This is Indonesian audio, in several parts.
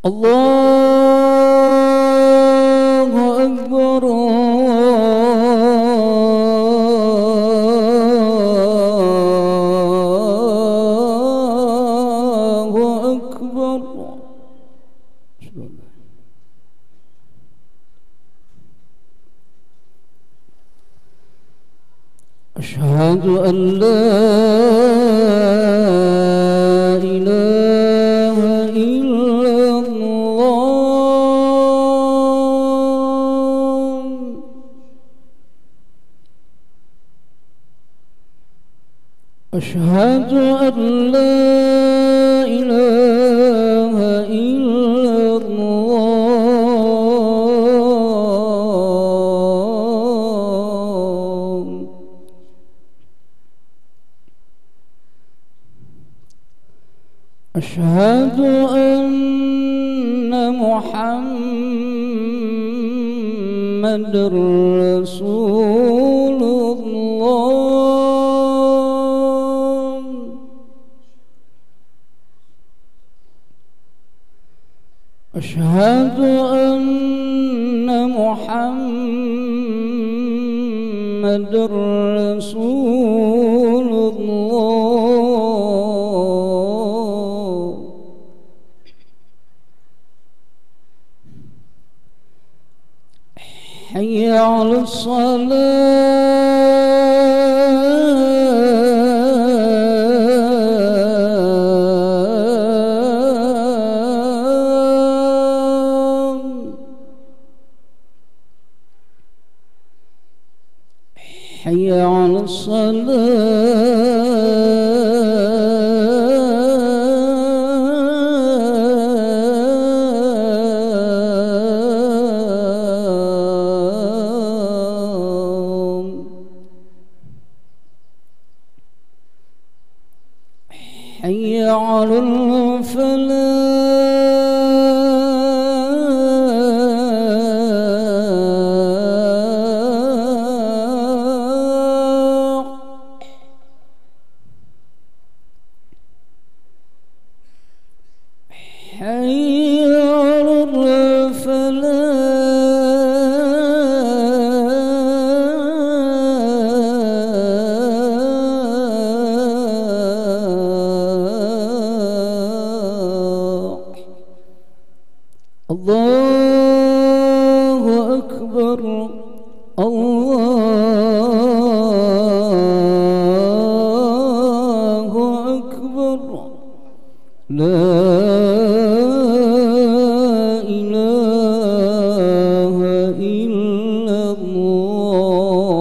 الله أكبر الله أكبر. أشهد أن لا إله إلا الله. أشهد أن لا إله إلا الله. أشهد أن محمد رسول الله. أشهد أن محمد رسول الله. حي على الصلاة. حي على الصلاة. حي على الفلاح. حي على الفلاح. الله أكبر الله أكبر. لا إله إلا الله.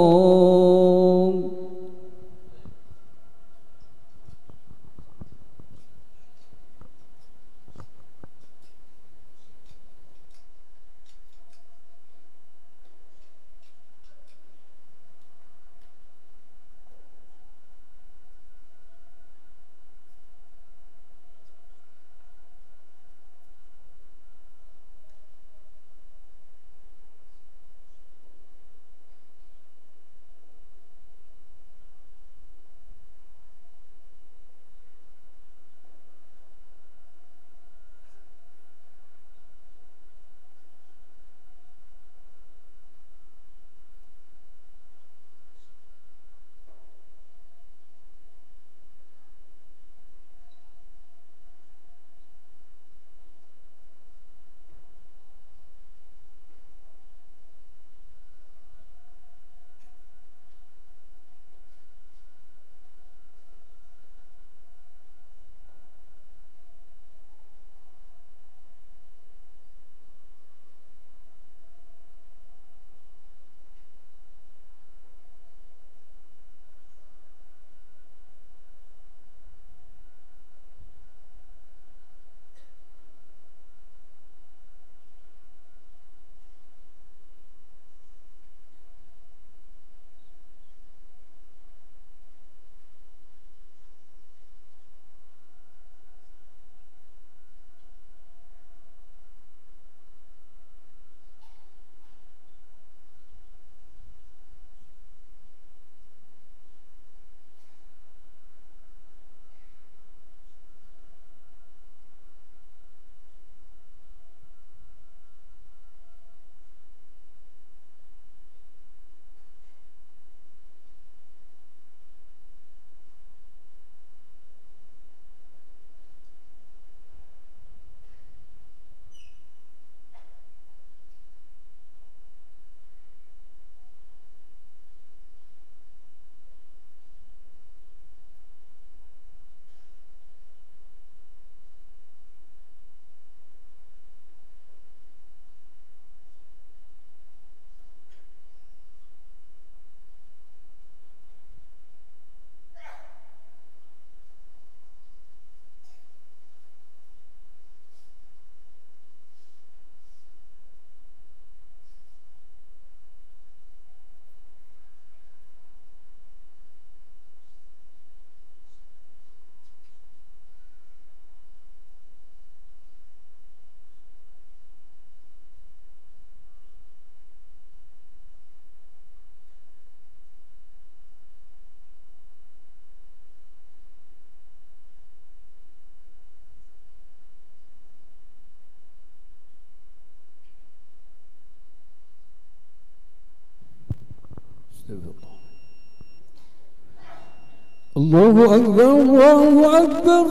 الله أكبر الله أكبر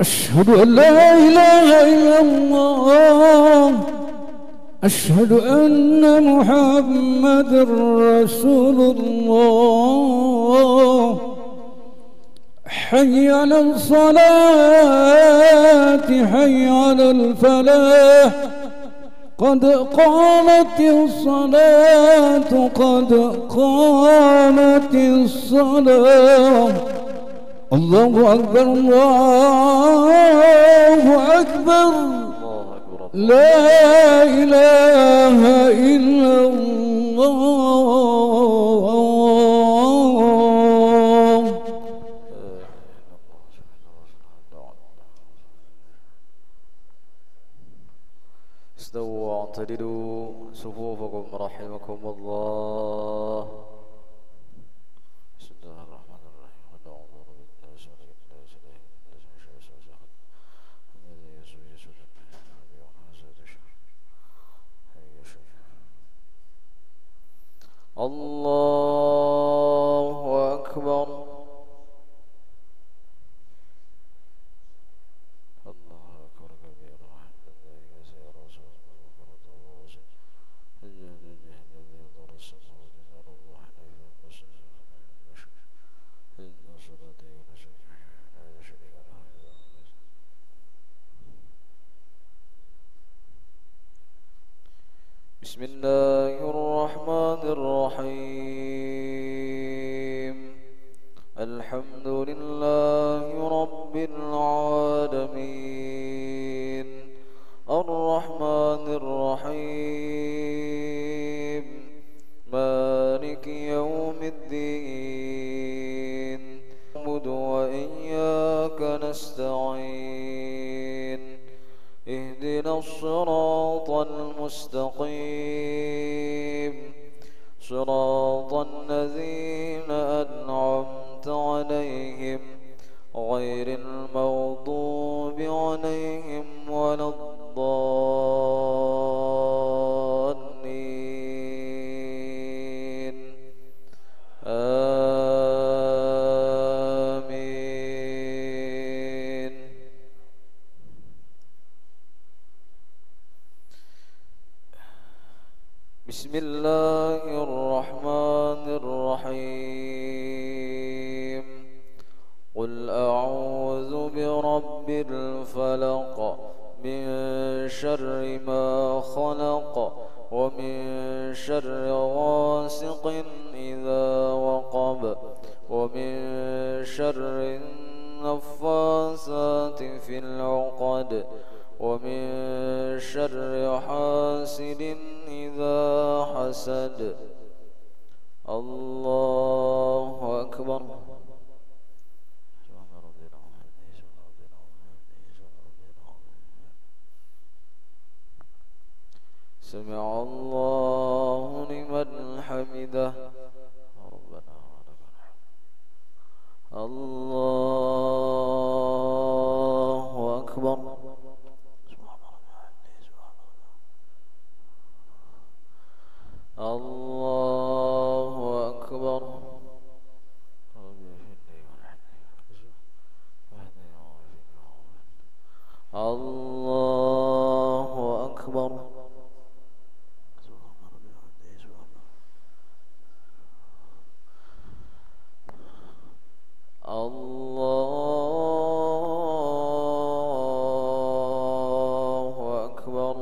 أشهد أن لا إله إلا الله أشهد أن محمد رسول الله حي على الصلاة حي على الفلاح قد قامت الصلاة قد قامت الصلاة الله أكبر الله أكبر لا إله إلا الله. استووا واعتدلوا صفوفكم رحمكم الله. بسم الله الرحمن الرحيم. الله أكبر. بسم الله الرحمن الرحيم. الحمد لله رب العالمين الرحمن الرحيم مالك يوم الدين نعبد وإياك نستعين اهدنا الصراط المستقيم صراط الذين أنعمت عليهم غير المغضوب عليهم ولا الضالين آمين. بسم الله الرحمن الرحيم. قل أعوذ برب الفلق من شر ما خلق ومن شر غاسق إذا وقب ومن شر النفاثات في العقد ومن شر حاسد إذا حسد. الله أكبر. سمع الله لمن حمده ربنا ولك الحمد. الله أكبر. الله أكبر. الله أكبر. الله أكبر.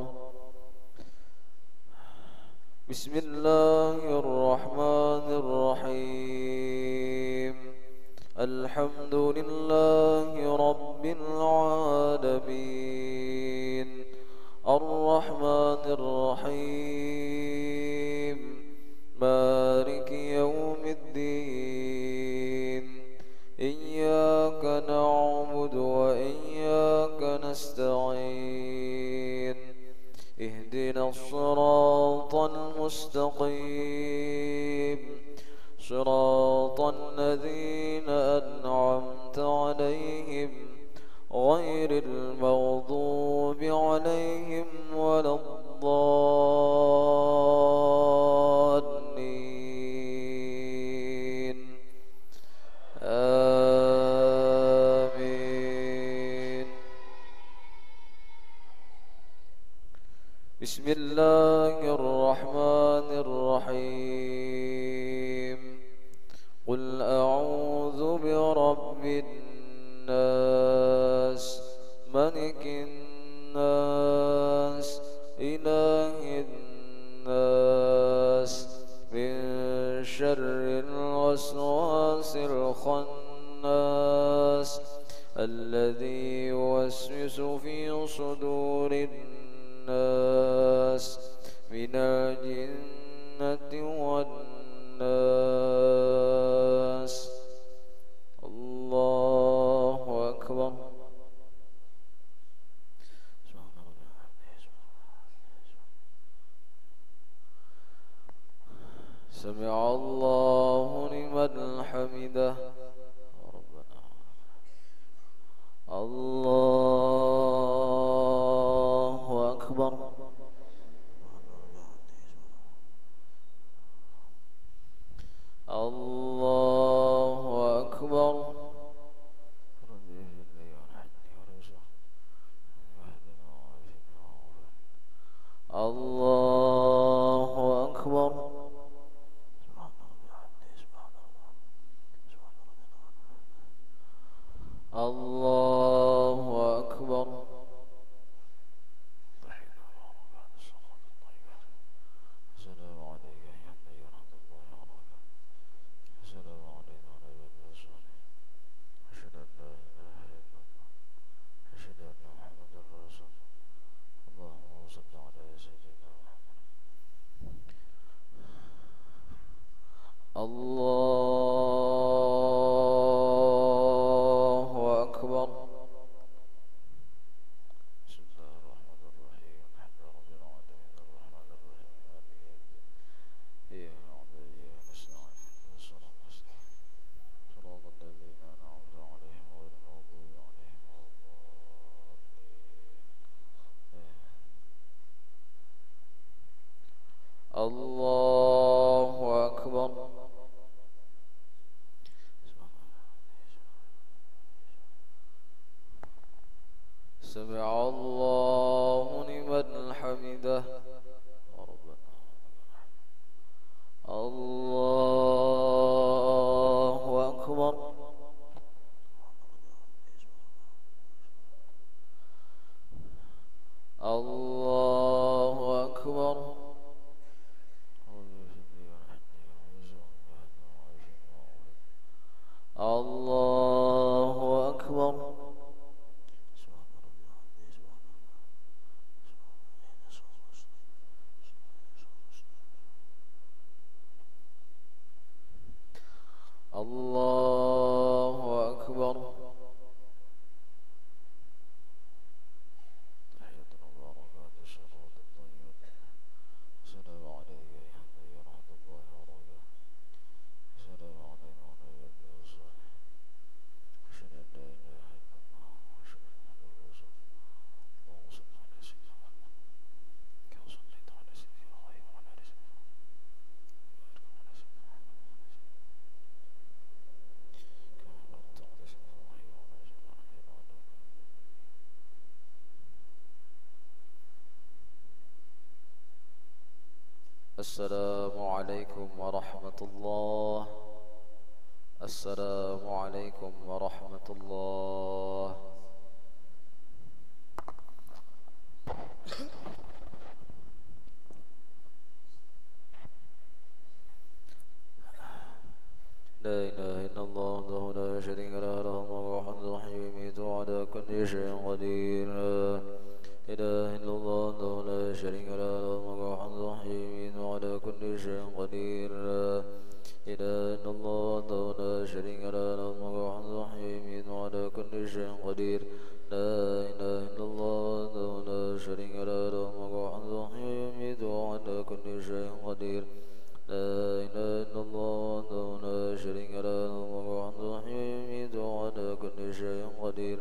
بسم الله الرحمن الرحيم. الحمد لله رب العالمين الرحمن الرحيم مالك يوم الدين إياك نعبد وإياك نستعين اهدنا الصراط المستقيم صراط الذين أنعمت عليهم غير المغضوب عليهم ولا الضالين بسم الله الرحمن الرحيم قل أعوذ برب الناس ملك الناس إله الناس من شر الوسواس الخناس الذي يوسوس في صدور الناس من الجنة والناس الله أكبر سمع الله لمن حمده ربنا الله أكبر الله أكبر الله أكبر الله أكبر السلام عليك يا نبي ورحمة الله وبركاته السلام علينا وعلى عباد الصالحين أشهد أن لا إله إلا الله أشهد أن محمدا رسول الله اللهم صل على سيدنا محمد الله أكبر بسم الله الرحمن الرحيم الحمد لله رب العالمين الرحمن الرحيم مالك يوم الدين إياك نعبد وإياك نستعين اهدنا الصراط المستقيم صراط الذين أنعمت عليهم غير المغضوب عليهم ولا الضالين الله أكبر سمع الله لمن حمده ربنا الله أكبر الله أكبر الله أكبر الله أكبر تحية المباركات الشهود الطيبة السلام عليك يا نبي ورحمة الله وبركاته السلام علينا وعلى عباد الصالحين أشهد أن لا إله إلا الله وأشهد أن محمدا رسول الله اللهم صل على سيدنا محمد كما صليت على سيدنا إبراهيم وعلى آل سيدنا محمد وبارك على سيدنا محمد السلام عليكم ورحمة الله السلام عليكم ورحمة الله لا إله إلا الله وحده لا شريك له له الملك وحده يحيي ويميت وعلى كل شيء قدير لا إله إلا الله وحده لا شريك له له الملك وحده يحيي ويميت وعلى كل شيء قدير لا إله إلا الله وحده لا شريك له له الملك وحده يحيي ويميت وعلى كل شيء قدير لا إله إلا الله وحده لا شريك له له الملك وحده يحيي ويميت وعلى كل شيء قدير لا إله إلا الله وحده لا شريك له له الملك وحده يحيي ويميت وعلى كل شيء قدير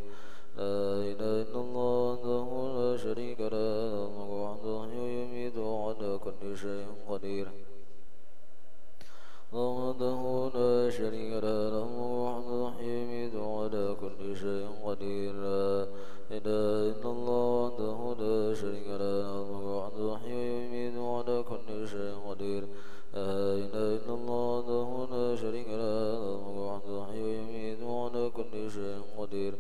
لا إله إلا الله وحده لا شريك له له الملك وحده يحيي ويميت وعلى كل شيء قدير وحده لا شريك له له الملك وحده يحيي ويميت وعلى كل شيء قدير لا إله إلا الله وحده لا شريك له له الملك وحده قدير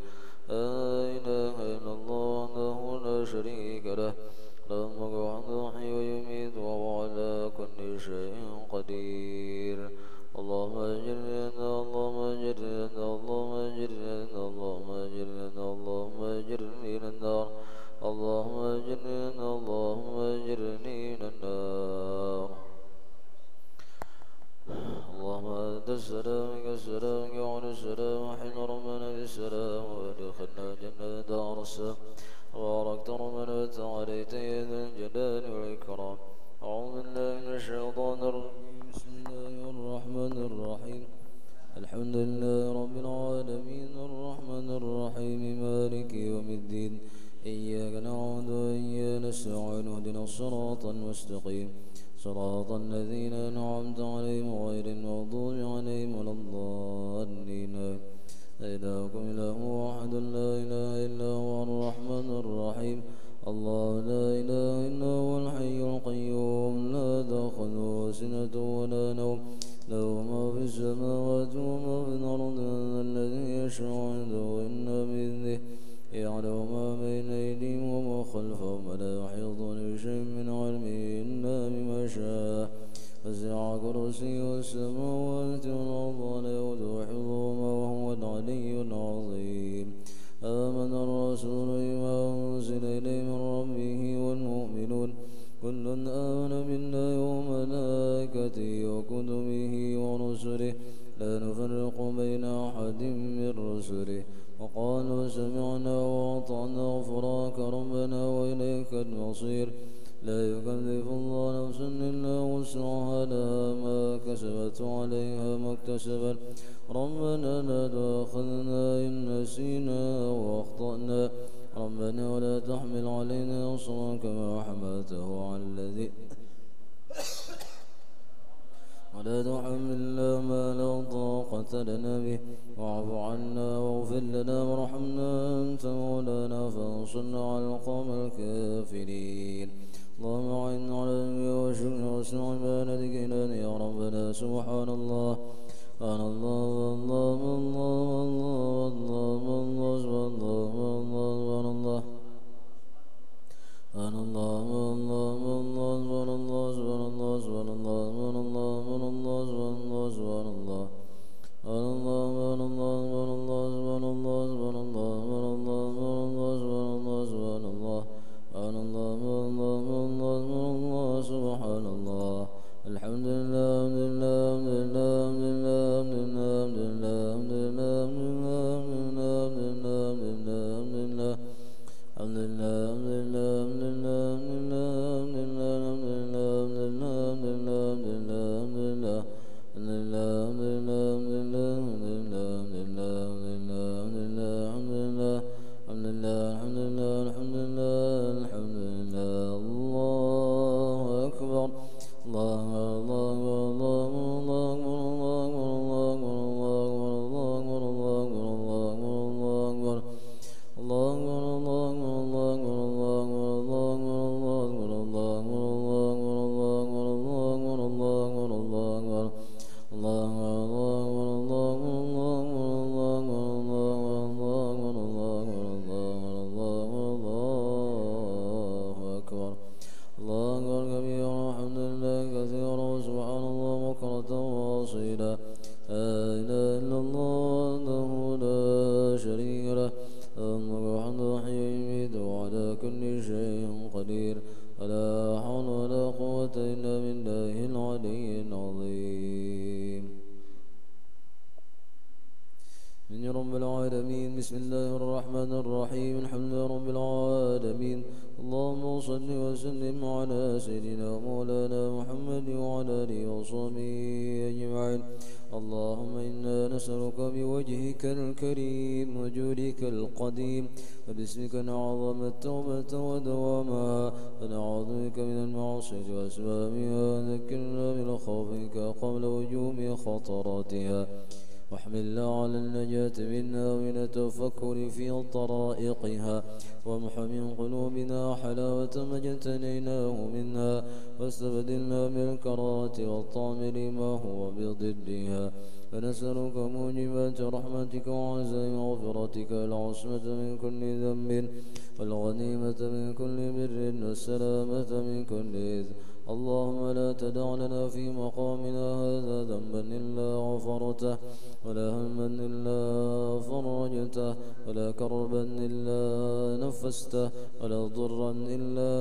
لا إله إلا الله وحده لا شريك له له الملك وحده يحيي ويميت وهو على كل شيء قدير اللهم أجرنا اللهم أجرنا اللهم أجرنا اللهم أجرنا اللهم أجرني من النار اللهم أجرنا اللهم أجرني من النار اللهم أنت السلام منك السلام يعود السلام حين ربنا بالسلام وادخلنا جنة دار السلام باركت ربنا وتعاليت يا ذا الجلال والإكرام أعوذ بالله من الشيطان الرجيم بسم الله الرحمن الرحيم الحمد لله رب العالمين الرحمن الرحيم مالك يوم الدين إياك نعبد وإياك نستعين اهدنا الصراط المستقيم صراط الذين أنعمت عليهم غير المغضوب عليهم ولا الضالين إلهكم إله واحد لا إله إلا هو الرحمن الرحيم الله لا إله إلا هو الحي القيوم لا تأخذه سنة ولا نوم له ما في السماوات وما في الأرض الذي يشفع عنده إلا بإذنه يعلم ما بين أيديهم وما خلفهم ولا يحيطون بشيء من علمه إلا بما شاء وسع كرسيه السماوات والأرض ولا يؤوده حفظهما وهو العلي العظيم آمن الرسول بما أنزل إليه من ربه والمؤمنون كل آمن بالله وملائكته وكتبه ورسله لا نفرق بين أحد من رسله وقالوا سمعنا وأطعنا غفرانك ربنا وإليك المصير لا يكلف الله نفسا إلا وسعها لها ما كسبت وعليها ما اكتسبت ربنا لا تؤاخذنا إن نسينا وأخطأنا ربنا ولا تحمل علينا إصرا كما حملته على الذين ولا تحملنا ما لا طاقة لنا به واعف عنا واغفر لنا وارحمنا أنت مولانا فانصرنا على القوم الكافرين اللهم أعنا على الأنبياء والشكر وحسن عبادتك إلهنا يا ربنا سبحان الله سبحان الله والله والله والله والله سبحان الله والله سبحان الله سبحان الله والله والله سبحان الله سبحان الله سبحان الله سبحان الله سبحان الله سبحان الله سبحان الله سبحان الله سبحان الله سبحان الله سبحان الله سبحان الله سبحان الله سبحان الله سبحان الله سبحان الله سبحان الله الحمد لله الحمد لله الحمد لله الحمد لله الحمد لله الحمد لله الحمد لله الحمد لله الله أكبر الله الله الله الله الله الله الله رب العالمين. بسم الله الرحمن الرحيم. الحمد لله رب العالمين. اللهم صل وسلم على سيدنا ومولانا محمد وعلى آله وصحبه أجمعين. اللهم إنا نسألك بوجهك الكريم وجودك القديم وباسمك نعظم التوبة ودوامها ونعوذ بك من المعصية وأسبابها وذكرنا بخوفك قبل وجوب خطراتها واحملنا على النجاة منها ومن التفكر في طرائقها وامح من قلوبنا حلاوة ما اجتنيناه منها واستبدلنا بالكراهة والطعم لما هو بضدها ونسألك موجبات رحمتك وعزائم مغفرتك العصمة من كل ذنب والغنيمة من كل بر والسلامة من كل إثم. اللهم لا تدع لنا في مقامنا هذا ذنبا إلا غفرته ولا هما إلا فرجته ولا كربا إلا نفسته ولا ضرا إلا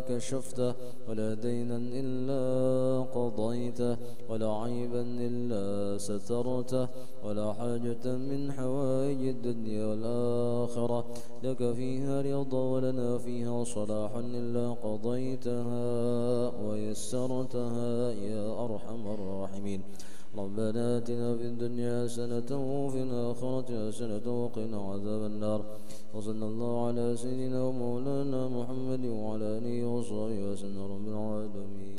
كشفته ولا دينا إلا قضيته ولا عيبا إلا سترته ولا حاجة من حوائج الدنيا والآخرة لك فيها رضا ولنا فيها صلاح إلا قضيتها ويسرتها يا أرحم الراحمين. ربنا آتنا في الدنيا حسنة وفي الآخرة حسنة وقنا عذاب النار. وصلى الله على سيدنا ومولانا محمد وعلى آله وصحبه وسلم رب العالمين.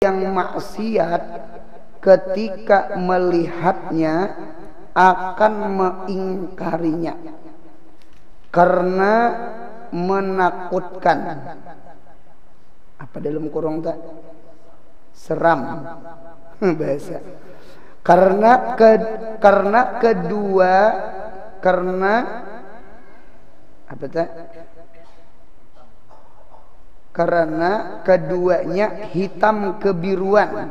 Yang maksiat ketika melihatnya akan mengingkarinya karena menakutkan. Apa dalam kurung tak? Seram bahasa. Karena apa tak? Karena keduanya hitam kebiruan.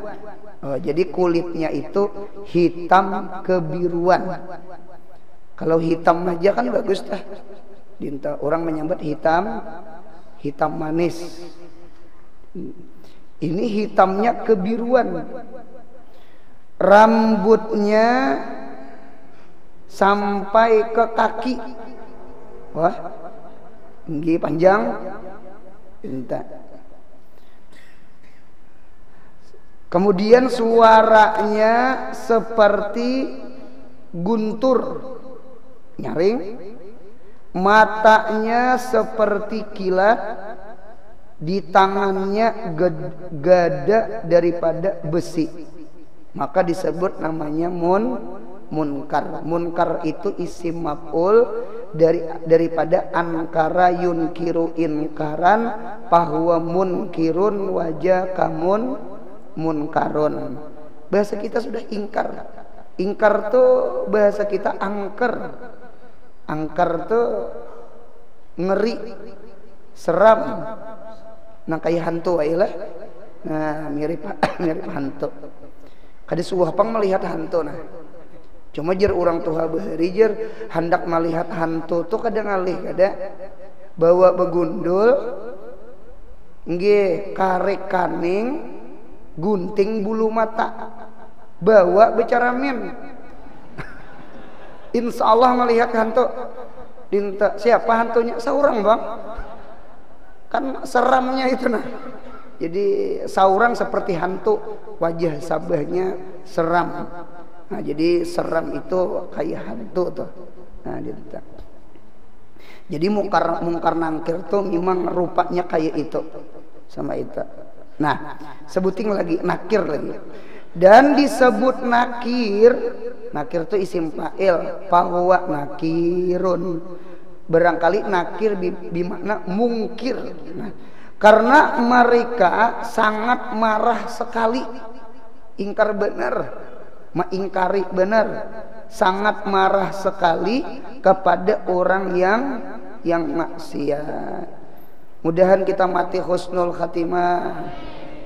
Oh, jadi kulitnya itu hitam kebiruan. Kalau hitam aja kan bagus dah. Dinta orang menyebut hitam manis. Ini hitamnya kebiruan. rambutnya sampai ke kaki. Wah, tinggi panjang. Entah. Kemudian suaranya seperti guntur, nyaring. Matanya seperti kilat, di tangannya gada daripada besi. Maka disebut namanya munkar. Munkar itu isim maf'ul daripada ankara yunkiru inkaran, fahuwa munkirun wajah kamun munkarun. Bahasa kita sudah ingkar. Ingkar tuh bahasa kita angker. Angker tuh ngeri, seram. Nah kayak hantu ayolah. Nah mirip hantu. Kade suapang melihat hantu nah. Cuma jer orang tua bahari jer hendak melihat hantu tuh kadang ngalih kada bawa begundul nggih karek kaning gunting bulu mata bawa becaramin. Insya Allah melihat hantu. Dinta siapa hantunya? Seorang bang. Kan seramnya itu nah. Jadi seorang seperti hantu, wajah sabahnya seram. Nah jadi seram itu kayak hantu tuh. Nah dinta. Jadi mungkar nangkir tuh memang rupanya kayak itu sama itu. Nah sebutin lagi nakir lagi. Dan disebut nakir itu isim fa'il, fahuwa nakirun. Barangkali nakir bimakna mungkir. Nah, karena mereka sangat marah sekali, ingkar benar, mengingkari benar, sangat marah sekali kepada orang yang maksiat. Mudahan kita mati husnul khatimah.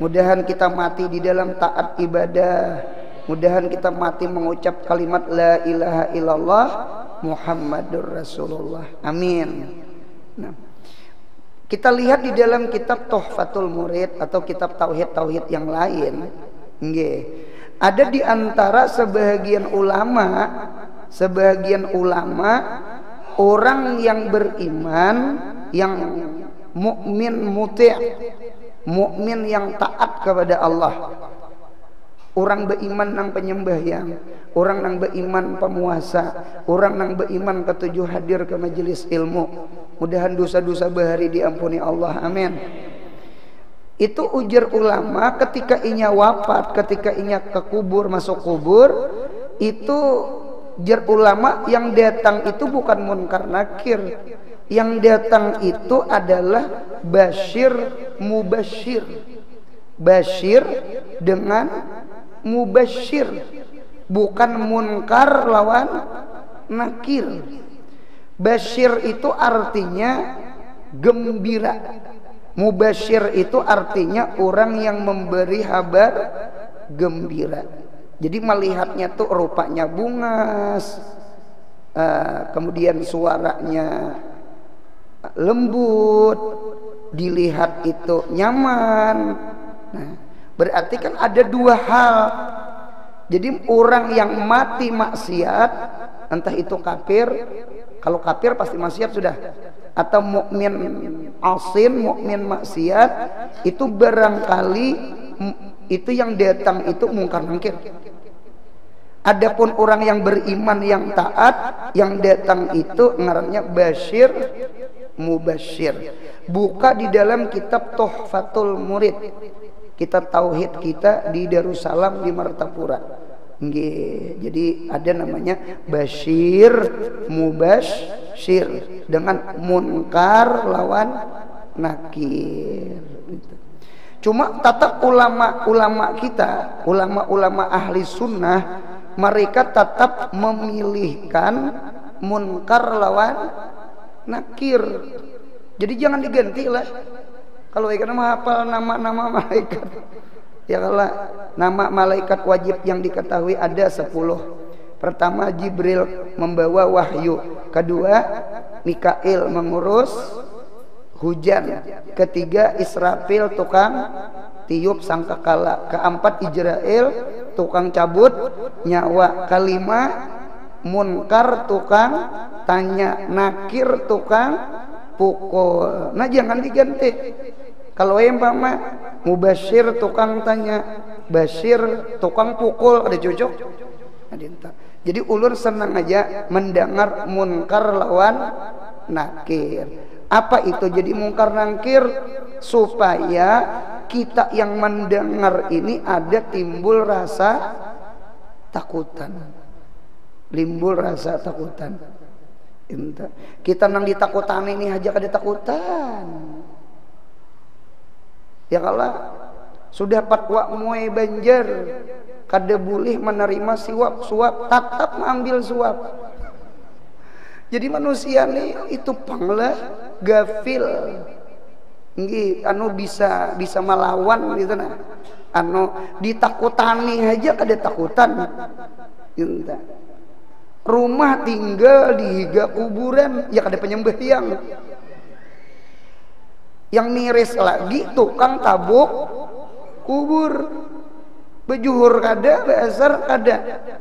Mudahan kita mati di dalam taat ibadah. Mudahan kita mati mengucap kalimat la ilaha illallah Muhammadur Rasulullah. Amin. Nah, kita lihat di dalam kitab Tuhfatul Murid atau kitab tauhid yang lain, nggih. Ada di antara sebagian ulama orang yang beriman, yang mukmin muti', mukmin yang taat kepada Allah. Orang beriman nang penyembahyang, orang nang beriman pemuasa, orang nang beriman ketujuh hadir ke majelis ilmu. Mudahan dosa-dosa bahari diampuni Allah. Amin. Itu ujar ulama ketika inya wafat, ketika inya ke kubur, masuk kubur, itu ujar ulama yang datang itu bukan munkar nakir. Yang datang itu adalah basyir mubasyir. Basyir dengan mubasyir, bukan munkar lawan nakir. Basyir itu artinya gembira, mubasyir itu artinya orang yang memberi kabar gembira. Jadi melihatnya tuh rupanya bungas, kemudian suaranya lembut, dilihat itu nyaman. Nah, berarti kan ada dua hal. Jadi orang yang mati maksiat, entah itu kafir, kalau kafir pasti maksiat sudah, atau mukmin asin, mukmin maksiat, itu barangkali itu yang datang itu mungkar nangkir. Adapun orang yang beriman yang taat, yang datang itu ngarannya basyir mubasyir. Buka di dalam kitab Tuhfatul Murid, kitab tauhid kita di Darussalam di Martapura. Nggih, jadi ada namanya basyir mubasyir dengan munkar lawan nakir. Cuma tetap ulama kita, ulama ahli sunnah, mereka tetap memilihkan munkar lawan nakir. Jadi jangan diganti lah. Kalau ikan hafal nama-nama malaikat, ya kalau nama malaikat wajib yang diketahui ada 10. Pertama Jibril membawa wahyu, kedua Mikail mengurus hujan, ketiga Israfil tukang tiup sangkakala, keempat Israel tukang cabut nyawa. Kalima munkar tukang tanya, nakir tukang pukul. Nah jangan diganti. Kalau umpama mubasyir tukang tanya, basyir tukang pukul, ada cocok? Jadi ulun senang aja mendengar munkar lawan nakir. Apa itu jadi munkar nakir? Supaya kita yang mendengar ini ada timbul rasa takutan. Timbul rasa takutan. Kita nang ditakutan ini aja kada takutan. Ya kalau sudah patwa muai banjar kada boleh menerima suap tetap mengambil suap. Jadi manusia nih itu panglah gafil. Nggih anu bisa melawan gitu nah. Anu ditakutani aja kada takutan. Rumah tinggal di higa kuburan ya kada penyembahyang. Yang miris lagi tukang tabuk kubur. Bejuhur kada, beasar kada.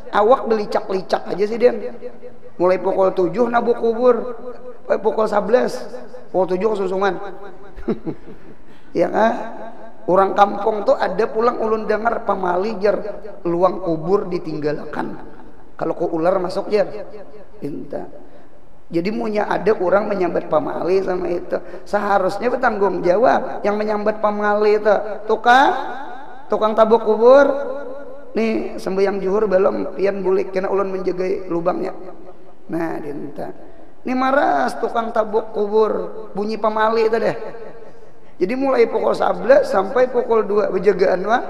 Awak belicak-licak aja sih Den. Mulai pukul 7 nabuk kubur, pukul 11, pukul 7 kesusungan. Ya kan? Orang kampung tuh ada pulang ulun dengar pamali jar luang kubur ditinggalkan. Kalau ku ular masuk jar. Inta. Jadi munya ada orang menyambat pamali sama itu. Seharusnya bertanggung jawab yang menyambat pamali itu. Tukang tabuk kubur. Nih sembahyang zuhur belum pian bulik kena ulun menjaga lubangnya. Nah, dinta. Ini maras tukang tabuk kubur, bunyi pamali itu deh. Jadi mulai pukul 11 sampai pukul 2 berjagaan wah.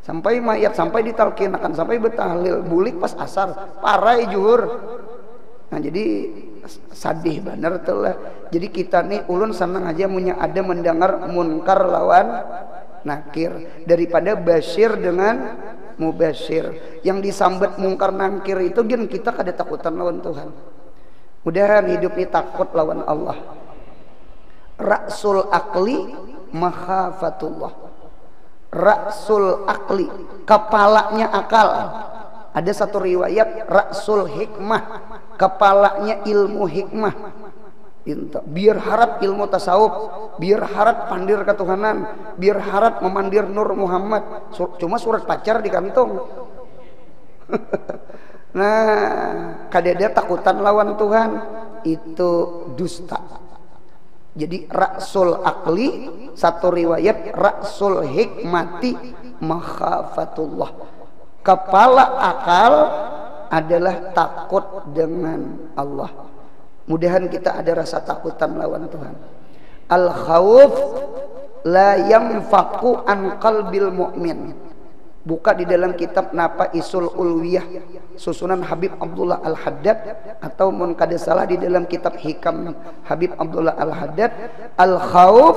Sampai mayat sampai ditalkinakan sampai betahlil bulik pas asar, parai zuhur. Nah jadi sadih bener tuh lah. Jadi kita nih ulun senang aja punya ada mendengar munkar lawan nakir daripada basyir dengan mubasyir. Yang disambat munkar nakir itu gen kita kada takutan lawan Tuhan. Mudahan hidup ini takut lawan Allah. Ra'sul akli makhafatullah. Ra'sul akli, kepalanya akal. Ada satu riwayat Ra'sul hikmah, kepalanya ilmu hikmah. Biar harap ilmu tasawuf, biar harap pandir ketuhanan, biar harap memandir Nur Muhammad. Cuma surat pacar di kantong. Nah, kadada takutan lawan Tuhan itu dusta. Jadi Ra'sul akli, satu riwayat Ra'sul hikmati makhafatullah. Kepala akal adalah takut dengan Allah. Mudahan kita ada rasa takutan lawan Tuhan. Al khawf la yanfaqu an qalbil mu'min. Buka di dalam kitab Napa Isul Ulwiyah susunan Habib Abdullah Al-Haddad, atau mun kada salah di dalam kitab Hikam Habib Abdullah Al-Haddad, al khawf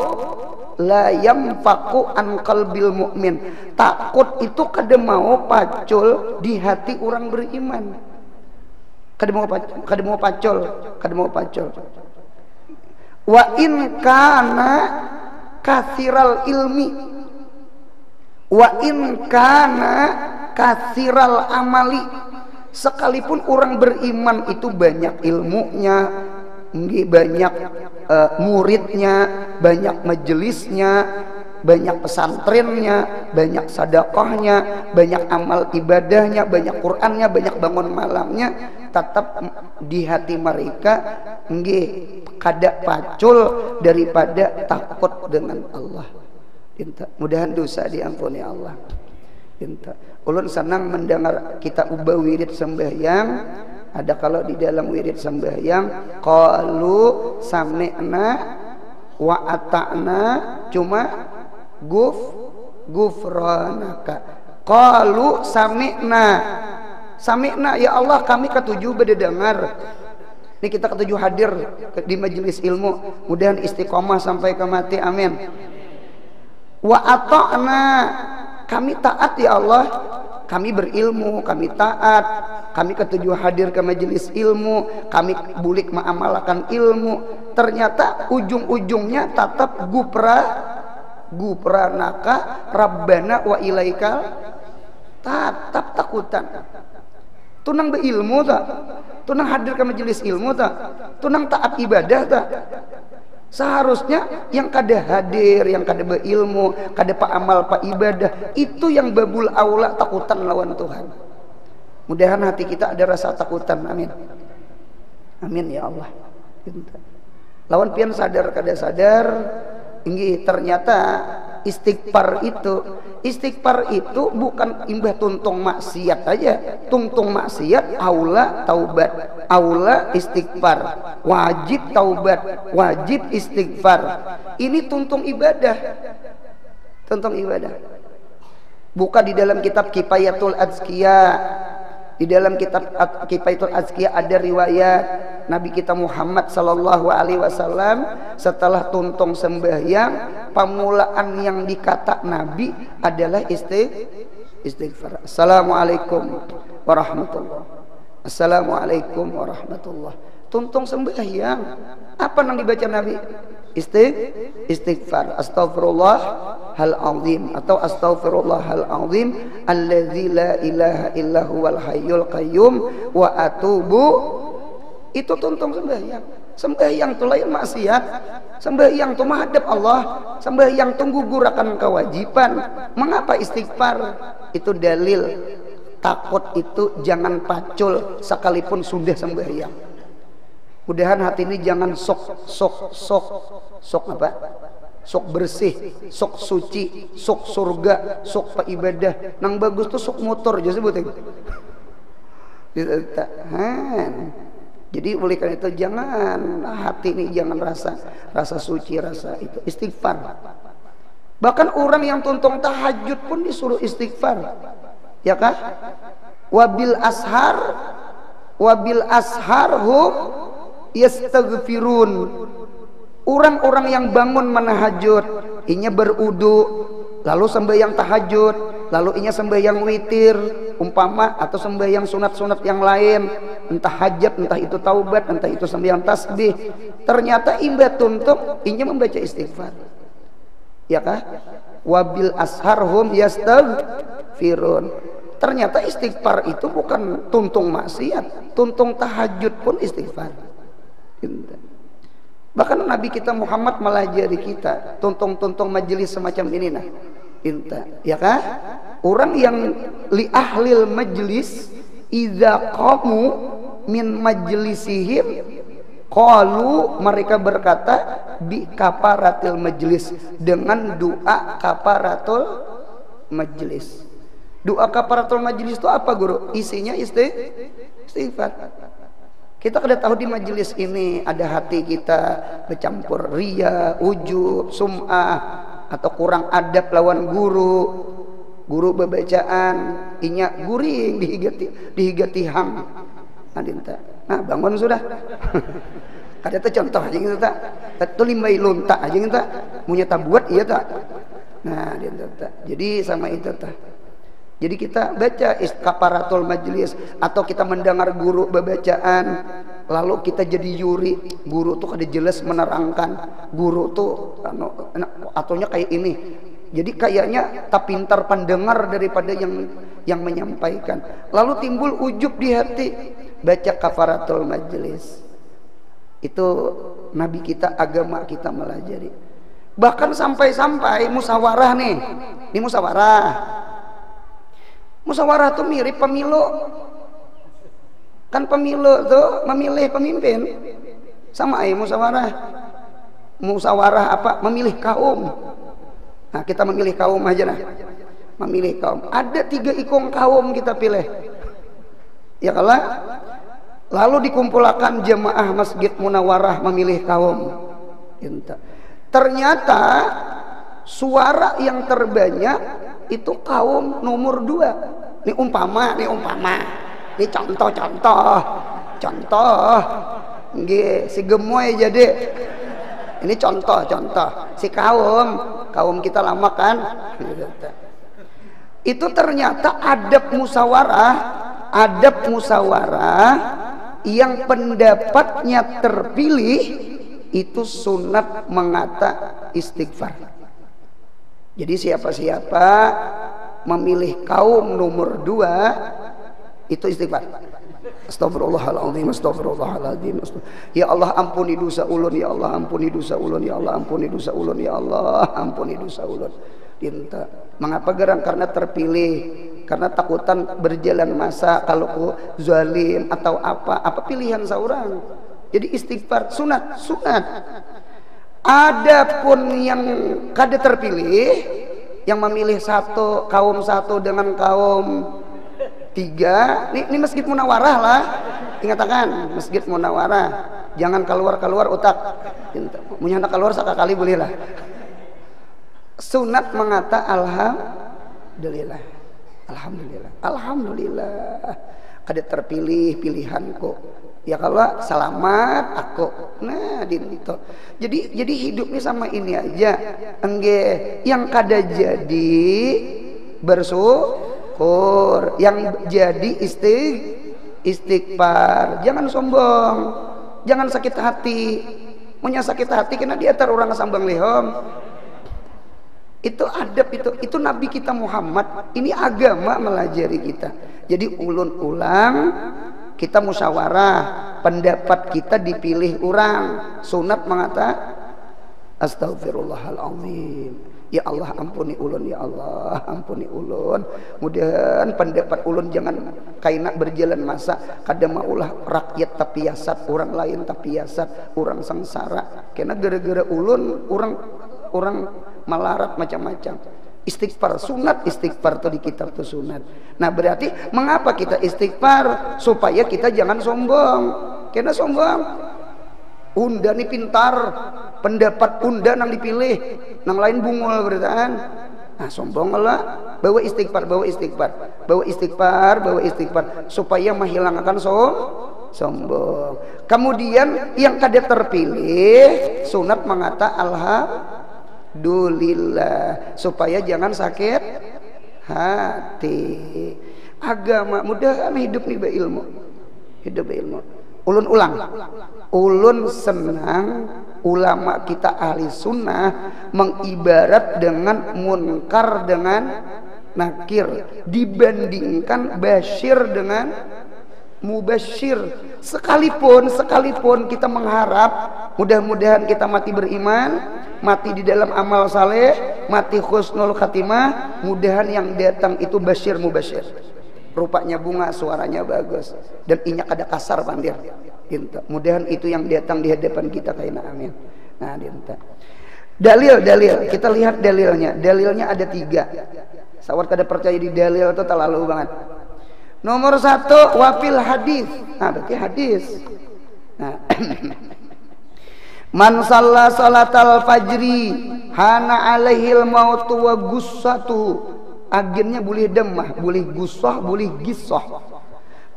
la yanfaqu an qalbil mu'min. Takut itu kada mau pacul di hati orang beriman. Kada mau pacul. Wa in kana kathiral ilmi wa in kana kathiral amali. Sekalipun orang beriman itu banyak ilmunya, banyak muridnya, banyak majelisnya, banyak pesantrennya, banyak sedekahnya, banyak amal ibadahnya, banyak Qur'annya, banyak bangun malamnya, tetap di hati mereka kada pacul daripada takut dengan Allah. Mudahan dosa diampuni Allah. Ulun senang mendengar kita ubah wirid sembahyang. Ada kalau di dalam wirid sembahyang qalu sami'na wa ata'na, cuma gufranaka. Qalu sami'na ya Allah, kami ketujuh berdengar. Ini kita ketujuh hadir di majelis ilmu, mudahan istiqomah sampai ke mati, amin. Wa ata'na, kami taat ya Allah, kami berilmu, kami taat, kami ketujuh hadir ke majelis ilmu, kami bulik mengamalkan ilmu. Ternyata ujung-ujungnya tetap gupranaka rabbana wa ilaikal Tatap takutan. Tunang beilmu tak? Tunang hadir ke majelis ilmu tak? Tunang taat ibadah tak? Seharusnya yang kada hadir, yang kada beilmu, kada pa amal pa ibadah, itu yang babul aula takutan lawan Tuhan. Mudahan hati kita ada rasa takutan. Amin. Amin ya Allah. Lawan pian sadar kada sadar, ini ternyata istighfar itu bukan imbah tuntung maksiat aja. Tuntung maksiat aula taubat, aula istighfar, wajib taubat, wajib istighfar. Ini tuntung ibadah. Tuntung ibadah. Buka di dalam kitab Kifayatul Azkiya. Di dalam kitab Kifayatul Azkiya ada riwayat Nabi kita Muhammad sallallahu alaihi wasallam setelah tuntung sembahyang, pamulaan yang dikata Nabi adalah istighfar. Assalamualaikum warahmatullahi. Assalamualaikum warahmatullahi. Tuntung sembahyang, apa yang dibaca Nabi? Istighfar. Astaghfirullahal azim atau astaghfirullahal azim alladzi la ilaha illa huwal hayyul qayyum wa atubu. Itu tuntung sembahyang. Sembahyang itu lain maksiat. Sembahyang itu menghadap Allah. Sembahyang itu gugurakan kewajiban. Mengapa istighfar? Itu dalil takut itu jangan pacul sekalipun sudah sembahyang. Mudahan hati ini jangan sok apa? Sok bersih, sok suci, sok surga, sok pak ibadah. Nang bagus tuh sok motor aja sebutin. Jadi oleh karena itu jangan hati ini jangan rasa suci, rasa itu istighfar. Bahkan orang yang tuntung tahajud pun disuruh istighfar, ya kan? Wabil ashar hum yastaghfirun. Orang-orang yang bangun menahajud, inya berudu, lalu sembahyang tahajud, lalu inya sembahyang witir, umpama atau sembahyang sunat-sunat yang lain, entah hajat, entah itu taubat, entah itu sembahyang tasbih. Ternyata imbah tuntung, inya membaca istighfar. Ya kah? Wabil asharhum yastaghfirun. Ternyata istighfar itu bukan tuntung maksiat, tuntung tahajud pun istighfar. Bahkan Nabi kita Muhammad melajari kita tuntung-tuntung majelis semacam ini nah. Ya kah? Orang yang li ahlil majlis idza qamu min majlisihim qalu, mereka berkata bi kafaratil majlis, dengan doa kafaratul majlis. Doa kafaratul majlis itu apa guru? Isinya istighfar. Kita kada tahu di majelis ini ada hati kita bercampur ria, ujub, sum'ah, atau kurang adab lawan guru bebacaan inya guring dihigati ham. Nah bangun sudah. Ada tuh contoh aja gitu tak. Tuh limbai lontak aja gitu tak. Munya tabuat iya tak. Nah jadi sama itu tak. Jadi kita baca kafaratul majlis, atau kita mendengar guru bebacaan lalu kita jadi yuri. Guru tuh kada jelas menerangkan, guru tuh atunya kayak ini. Jadi kayaknya tak pintar pendengar daripada yang menyampaikan. Lalu timbul ujub di hati, baca kafaratul majlis. Itu Nabi kita, agama kita melajari. Bahkan sampai musyawarah nih. Ini musyawarah. Musyawarah itu mirip pemilu. Kan pemilu tuh memilih pemimpin. Sama aja musyawarah. Musyawarah apa? Memilih kaum. Nah kita memilih kaum aja nah. Memilih kaum. Ada 3 ikon kaum kita pilih. Ya kalah. Lalu dikumpulkan jemaah Masjid Munawarah memilih kaum. Ternyata suara yang terbanyak itu kaum nomor 2. Ini umpama. Ini contoh. Nggih, si gemoy jadi. Ini contoh. Si kaum kita lama kan. Itu ternyata adab musyawarah yang pendapatnya terpilih itu sunat mengata istighfar. Jadi siapa-siapa memilih kaum nomor 2 itu istighfar. Astagfirullahaladzim, astagfirullahaladzim. Ya Allah ampuni dosa ulun, ya Allah ampuni dosa ulun, ya Allah ampuni dosa ulun, ya Allah ampuni dosa ulun. Dinta. Mengapa gerang? Karena terpilih, karena takutan berjalan masa kalau ku zalim atau apa pilihan seorang. Jadi istighfar sunat. Adapun yang kada terpilih, yang memilih kaum satu dengan kaum 3, ini Masjid Munawarah lah, ingatakan Masjid Munawarah, jangan keluar otak, punya anak keluar sekali boleh lah. Sunat mengata alhamdulillah, kada terpilih pilihanku, ya kalau selamat aku. Nah dinto. Jadi hidup ini sama ini aja. Engge yang kada jadi bersyukur, yang jadi istighfar. Jangan sombong, jangan sakit hati. Punya sakit hati karena dia orang sambang lehom. Itu adab, itu Nabi kita Muhammad. Ini agama melajari kita. Jadi ulun ulang, kita musyawarah, pendapat kita dipilih orang. Sunat mengata astagfirullahaladzim, ya Allah ampuni ulun, ya Allah ampuni ulun. Mudahan pendapat ulun jangan kaina berjalan masa kada maulah rakyat tapi yasat, orang lain tapi yasat, orang sengsara. Karena gara-gara ulun orang malarat macam-macam. Istighfar sunat, istighfar itu di kitab itu sunat. Nah berarti mengapa kita istighfar? Supaya kita jangan sombong. Karena sombong, unda nih pintar, pendapat unda nang dipilih, nang lain bungul beritaan. Nah sombong lah, bawa istighfar supaya menghilangkan sombong. Kemudian yang kada terpilih, sunat mengata alhamdulillah, supaya jangan sakit hati. Agama mudahan hidup nih beilmu, ulun ulang, ulun senang ulama kita ahli sunnah mengibarat dengan munkar dengan nakir dibandingkan basyir dengan mubasyir. Sekalipun kita mengharap mudah-mudahan kita mati beriman, mati di dalam amal saleh, mati husnul khatimah, mudahan yang datang itu basyir mubasyir. Rupanya bunga, suaranya bagus, dan inyak ada kasar pandir. Mudahan itu yang datang di hadapan kita kaina amin. Nah, dinta. Dalil kita lihat dalilnya. Dalilnya ada 3. Sawat kada percaya di dalil itu terlalu banget. Nomor 1 wafil hadis. Nah, berarti hadis. Nah. Man shalla salatal fajri hana alaihil mautu wa gussatu. Agennya boleh demah, boleh gusah, boleh gisah.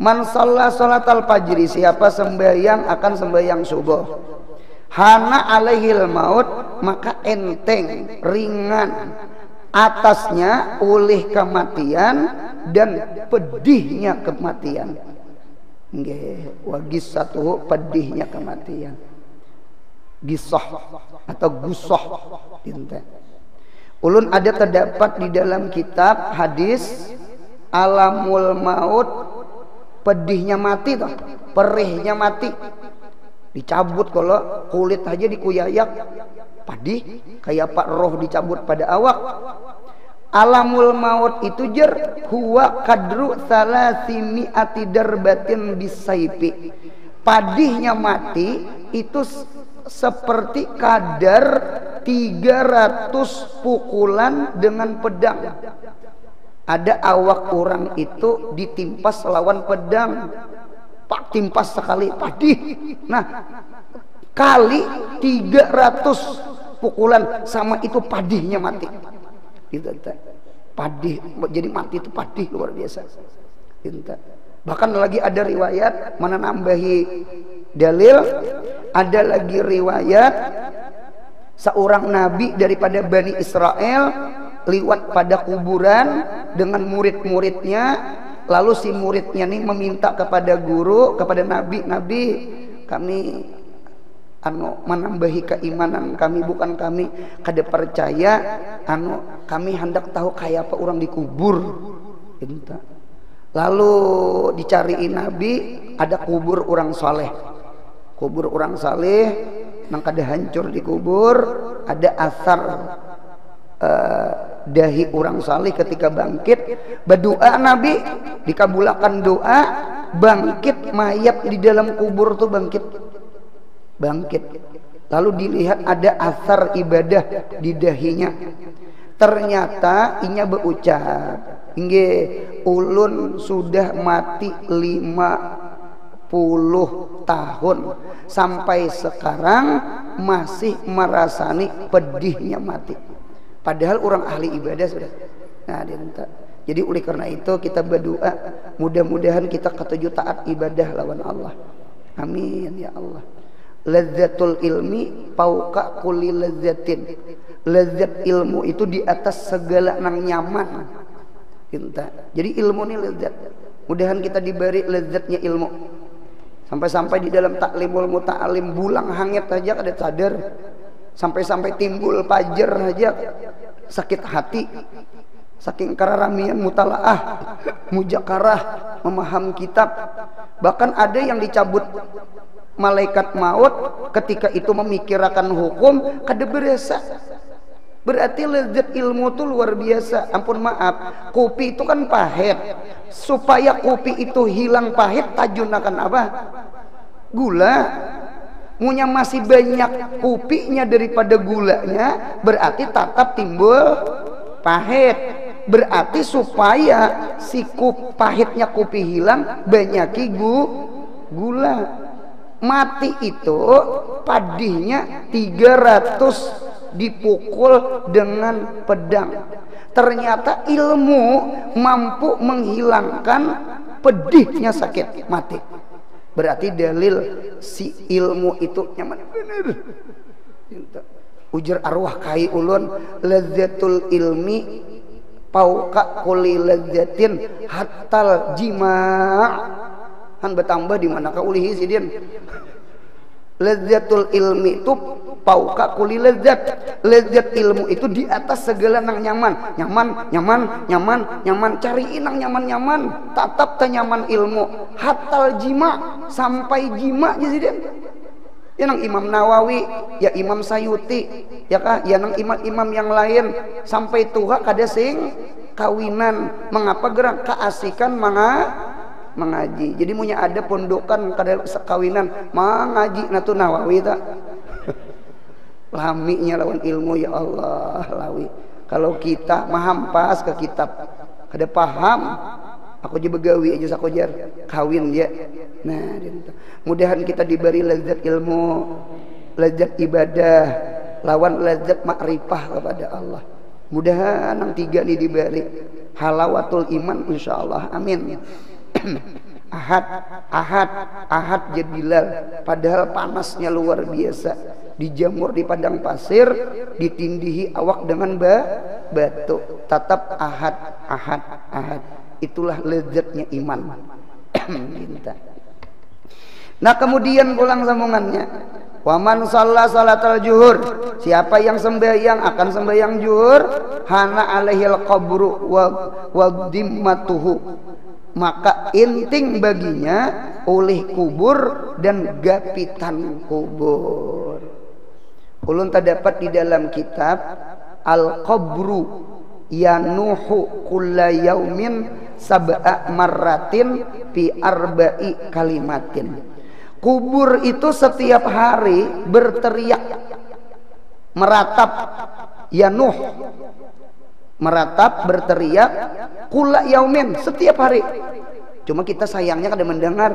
Man shalla salatal fajri, siapa sembahyang akan sembahyang subuh, hana alaihil maut, maka enteng, ringan atasnya oleh kematian dan pedihnya kematian. Nggih, wa gisatuhu, pedihnya kematian. Gisah atau gusah dinten. Ulun ada terdapat di dalam kitab hadis alamul maut, pedihnya mati toh, perihnya mati. Dicabut kalau kulit aja dikuyayak, padih kayak pak roh dicabut pada awak. Alamul maut itu huwa kadru salasimi'ati darbatin bisaifi. Padihnya mati itu seperti kadar 300 pukulan dengan pedang. Ada awak orang itu ditimpas lawan pedang, pak timpas sekali padih. Nah kali 300 pukulan sama itu padihnya mati. Padih, jadi mati itu padih luar biasa. Bahkan lagi ada riwayat mana nambahi dalil, ada lagi riwayat seorang nabi daripada Bani Israel liwat pada kuburan dengan murid-muridnya, lalu si muridnya nih meminta kepada guru, kepada nabi, kami anu menambahi keimanan kami, bukan kami kada percaya anu kami hendak tahu kayak apa orang dikubur. Entah. Lalu dicariin Nabi ada kubur orang saleh. Kubur orang saleh nang kada hancur dikubur, ada asar dahi orang saleh ketika bangkit berdoa, Nabi dikabulakan doa, bangkit mayat di dalam kubur tuh bangkit. Lalu dilihat ada asar ibadah di dahinya. Ternyata inya berucap, inge ulun sudah mati 50 tahun sampai sekarang masih merasani pedihnya mati. Padahal orang ahli ibadah sudah. Nah, jadi oleh karena itu kita berdoa mudah-mudahan kita ketujuh taat ibadah lawan Allah. Amin ya Allah. Lazzatul ilmi fauqa kulli lazzatin. Lazat ilmu itu di atas segala nang nyaman. Jadi ilmu ini lazat. Mudahan kita diberi lazatnya ilmu. Sampai-sampai di dalam taklimul muta'alim bulang hangit aja kada sadar. Sampai-sampai timbul pajar aja sakit hati. Saking kararamian mutalaah, mujakarah, memaham kitab. Bahkan ada yang dicabut malaikat maut ketika itu memikirkan hukum kada berasa. Berarti lezat ilmu itu luar biasa. Ampun maaf, kopi itu kan pahit. Supaya kopi itu hilang pahit, tajunakan apa? Gula. Munya masih banyak kopinya daripada gulanya, berarti tetap timbul pahit. Berarti supaya si pahitnya kopi hilang, banyaki gula. Mati itu padihnya 300 dipukul dengan pedang. Ternyata ilmu mampu menghilangkan pedihnya sakit mati. Berarti dalil si ilmu itu nyaman bener. Ujar arwah kai ulun, lazzatul ilmi fauqa kulli lazzatin hatal jima'. Han bertambah di manakah ulihi sidin. Lazzatul ilmi itu fauqa kulli lazzat. Lazzat ilmu itu di atas segala nang nyaman. Nyaman. Cariin nang nyaman. Tatap nyaman ilmu. Hatal jima, sampai jima aja sidin. Ya nang Imam Nawawi, ya Imam Sayuti, ya kah? Ya nang imam-imam yang lain sampai tua kada sing kawinan. Mengapa gerak keasikan mengaji. Jadi punya ada pondokan kada sekawinan mengaji natu Nawawi tak. Laminya lawan ilmu ya Allah lawi. Kalau kita mahampas ke kitab kada paham, aku juga begawi aja sakojar kawin ya. Nah, mudahan kita diberi lazat ilmu, lazat ibadah, lawan lazat makrifah kepada Allah. Mudahan yang tiga ini diberi halawatul iman insyaallah. Amin. Ahad Jabilal, padahal panasnya luar biasa, dijamur di padang pasir, ditindihi awak dengan batu, tetap ahad. Itulah lezatnya iman. Nah kemudian pulang sambungannya, waman shalla salatal juhur, siapa yang sembahyang akan sembahyang juhur, hana alaihil qabru wa dimmatuhu, maka inting baginya oleh kubur dan gapitan kubur. Ulun terdapat di dalam kitab Al-Qabru yanuhu kulla yaumin sab'a marratin fi arba'i kalimatin. Kubur itu setiap hari berteriak, meratap, yanuh, meratap, berteriak, kulla yaumin, setiap hari. Cuma kita sayangnya kada mendengar.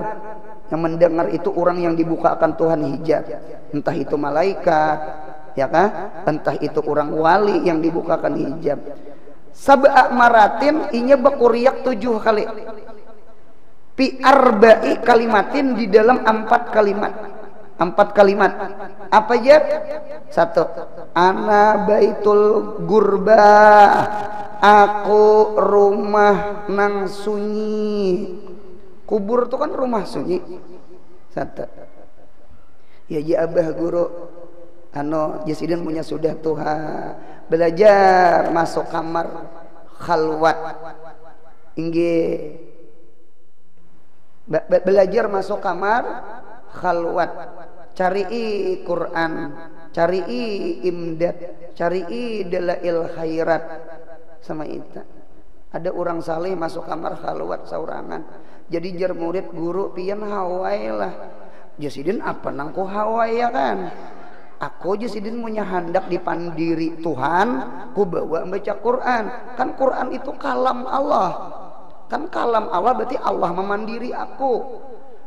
Yang mendengar itu orang yang dibukakan Tuhan hijab, entah itu malaikat, ya kah? Entah itu orang wali yang dibukakan hijab. Sab'a maratin, inya bakuriak 7 kali. Fi arba'i kalimatin, di dalam 4 kalimat. 4 kalimat. Apa aja? 1. Ana baitul gurba, aku rumah nang sunyi. Kubur itu kan rumah sunyi. 1. ya ji abah guru anu jasidin punya sudah tuha belajar masuk kamar khalwat inggih belajar masuk kamar khalwat cari Quran cari imdad cari dalail khairat sama itu ada orang saleh masuk kamar khalwat saurangan jadi jar murid guru pian hawai lah jasidin apa nangku hawai ya kan aku jasidin punya hendak dipandiri Tuhan ku bawa baca Quran kan Quran itu kalam Allah kan kalam Allah berarti Allah memandiri aku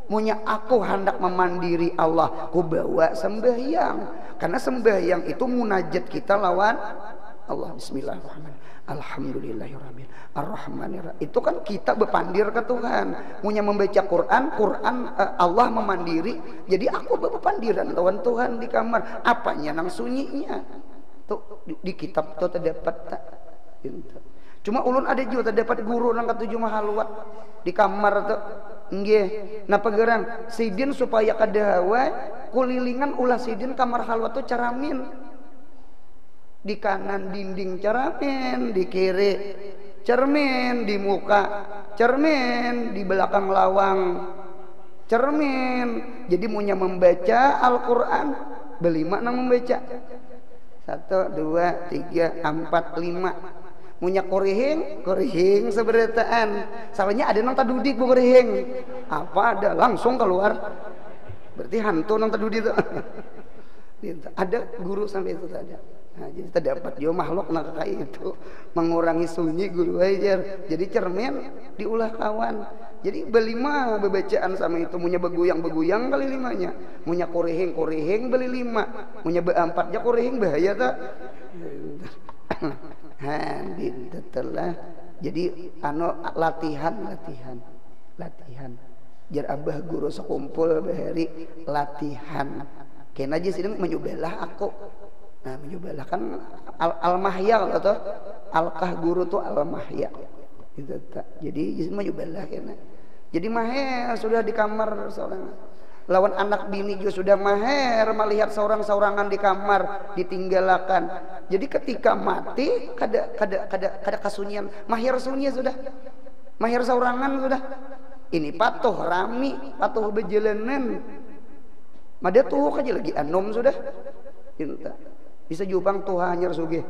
punya aku hendak memandiri Allah ku bawa sembahyang karena sembahyang itu munajat kita lawan Allah. Bismillahirrahmanirrahim alhamdulillahirabbil arrahmanirrahim itu kan kita berpandir ke Tuhan punya membaca Quran Allah memandiri jadi aku berpandiran lawan Tuhan di kamar apanya nang sunyinya tuh di kitab tuh terdapat tak cuma ulun ada juga terdapat guru nang ketujuh mahaluat di kamar tuh nggih napa gerang sidin supaya kadahawa kulilingan ulah sidin kamar halwat tuh caramin di kanan dinding cermin, di kiri cermin, di muka cermin, di belakang lawang cermin. Jadi punya membaca Al-Quran berlima nang membaca 1, 2, 3, 4, 5 punya korihing seberataan salahnya ada nang tadudik bu korihing apa ada langsung keluar berarti hantu nang tadudik itu ada guru sampai itu ada. Nah, jadi terdapat juga makhluk nak kayak itu mengurangi sunyi guru ajar. Jadi cermin diulah kawan. Jadi berlima bebacaan sama itu punya beguyang kali limanya. Punya korihing beli 5. Punya be-4 ya korihing bahaya tak? Handin telah. Jadi latihan. Jar abah guru sekumpul bahari latihan. Kena aja sini menyobalah aku. Nah mencobalah kan al-mahya atau alkah guru tuh al-mahya gitu tak. Jadi mencobalah kena. Jadi maher sudah di kamar seorang lawan anak bini juga sudah maher melihat seorang-seorangan di kamar ditinggalkan. Jadi ketika mati kada kasunyian maher sunyi sudah maher seorangan sudah ini patuh rami patuh berjalanan mada tuh aja lagi anom sudah cinta bisa jubang tuh hanyar sugih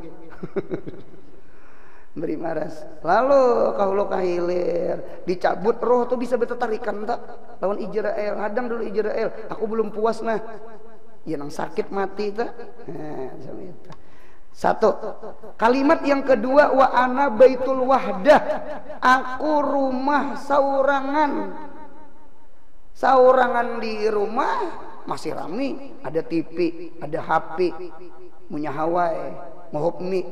beri maras lalu kaulo kahilir dicabut roh tuh bisa bertetarikan tak lawan Israel hadang dulu Israel aku belum puas nah ya nang sakit mati tak satu kalimat yang kedua wa ana baitul wahdah aku rumah saurangan di rumah masih rame ada TV ada HP punya Hawaii mohopmi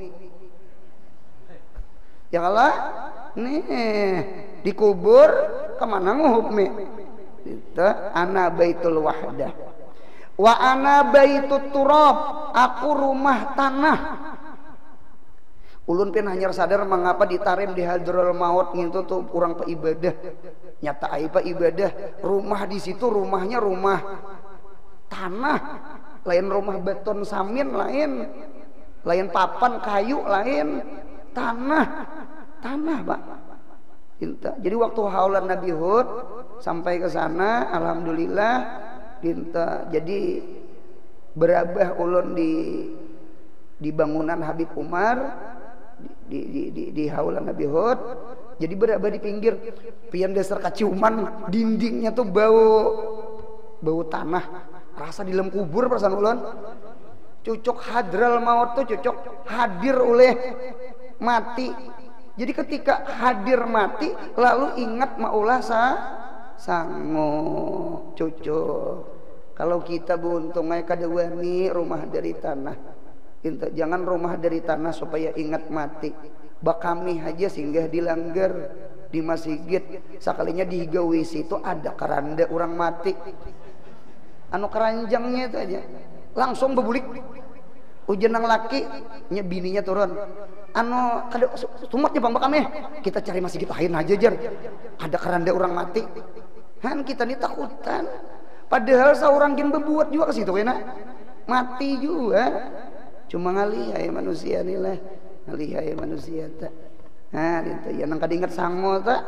ya kalah nih dikubur kemana mohopmi itu ana baitul wahdah wa ana baitut turab aku rumah tanah ulun pun hanya sadar mengapa ditarim di hadrul maut gitu tuh kurang pe ibadah nyata apa ibadah rumah di situ rumahnya rumah tanah lain rumah beton samin lain papan kayu lain tanah Pak. Jadi waktu haulan Nabi Hud sampai ke sana alhamdulillah jadi berabah ulun di bangunan Habib Umar di haulan Nabi Hud jadi berabah di pinggir pian dasar kaciuman dindingnya tuh bau tanah rasa di dalam kubur perasaan ulun cucuk hadral maut tuh cucuk hadir oleh mati jadi ketika hadir mati lalu ingat maulah sango cucuk kalau kita buntung kada wani rumah dari tanah jangan rumah dari tanah supaya ingat mati bakami aja singgah dilanggar di masjid sekalinya digawi situ ada keranda orang mati anu keranjangnya itu aja langsung bebulik ujian nang laki nya bininya turun anu kada sumatnya bang bakame kita cari masjid lain aja jar ada keranda orang mati kan kita nih takutan Padahal seorang gin berbuat juga ke situ enak. Mati juga. Cuma ngalihai manusia nih lah. Ngalihai manusia tak. Nah, ya nang kadinget sango tak.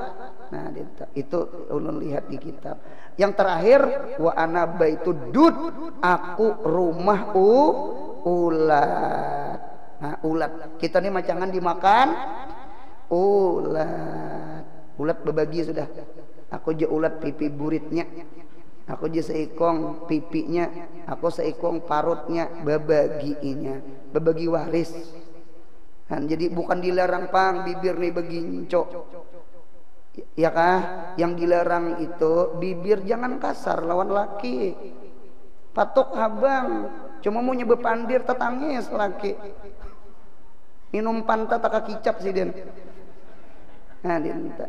Nah, itu ulun lihat di kitab. Yang terakhir wa ana baitudud, aku rumah ulat. Nah, ulat. Kita nih macangan dimakan ulat. Ulat berbagi sudah. Aku je ulat pipi buritnya. Aku je seikong pipinya, aku seikong parutnya, bebagiinya, berbagi waris. Kan jadi bukan dilarang pang bibir nih begincok. Ya kah? Yang dilarang itu bibir jangan kasar lawan laki. Patok habang, cuma mau nyebut pandir tetangis laki. Minum pantat tak kicap sih den. Nah dinta.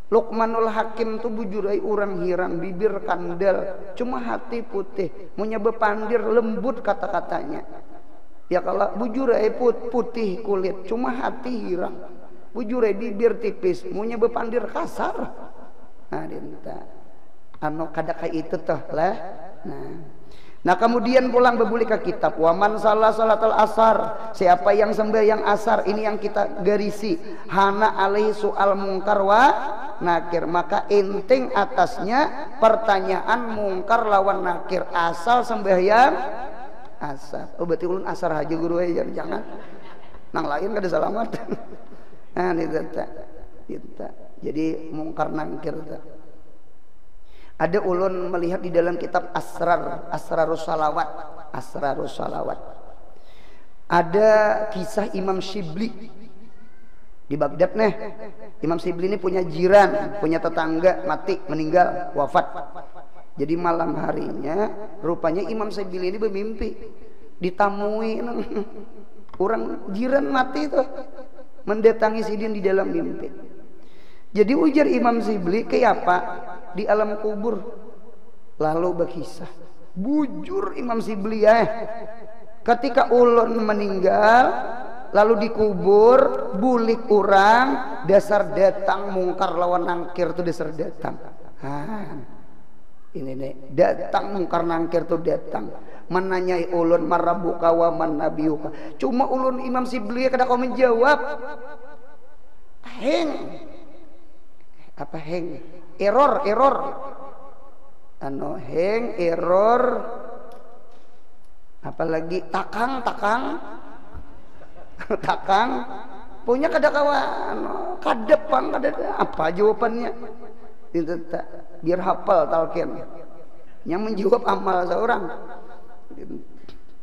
Luqmanul Hakim tuh bujurai orang hirang, bibir kandal, cuma hati putih, punya bepandir lembut kata-katanya. Ya kalau bujurai putih kulit, cuma hati hirang. Bujurai bibir tipis, punya bepandir kasar. Nah, dinta. Anu kadaka itu tuh lah. Nah kemudian pulang berbuli ke kitab waman salah salatul asar, siapa yang sembahyang asar, ini yang kita garisi, hana alaihi soal mungkar wa nakir, maka inting atasnya pertanyaan mungkar lawan nakir, asal sembahyang asar. Oh berarti ulun asar aja guru aja, jangan nang lain kada selamat. Nah ini kita jadi mungkar nakir tak. Ada ulun melihat di dalam kitab Asrarus Salawat. Ada kisah Imam Shibli di Baghdad nih. Imam Shibli ini punya jiran, punya tetangga mati, meninggal, wafat. Jadi malam harinya rupanya Imam Shibli ini bermimpi ditamui orang jiran mati itu, mendatangi sidin di dalam mimpi. Jadi ujar Imam Shibli kayak apa? Di alam kubur lalu berkisah bujur Imam Shibli ya, ketika ulun meninggal lalu dikubur bulik orang dasar datang mungkar lawan nangkir tuh dasar datang. Ini nih datang mungkar nangkir tuh datang menanyai ulun marabuka wa man nabiyuka, cuma ulun Imam Shibli kada kau menjawab. Error anu error, apalagi takang punya kada kawan kadep pang kada apa jawabannya itu tak biar hafal talqin yang menjawab amal seorang.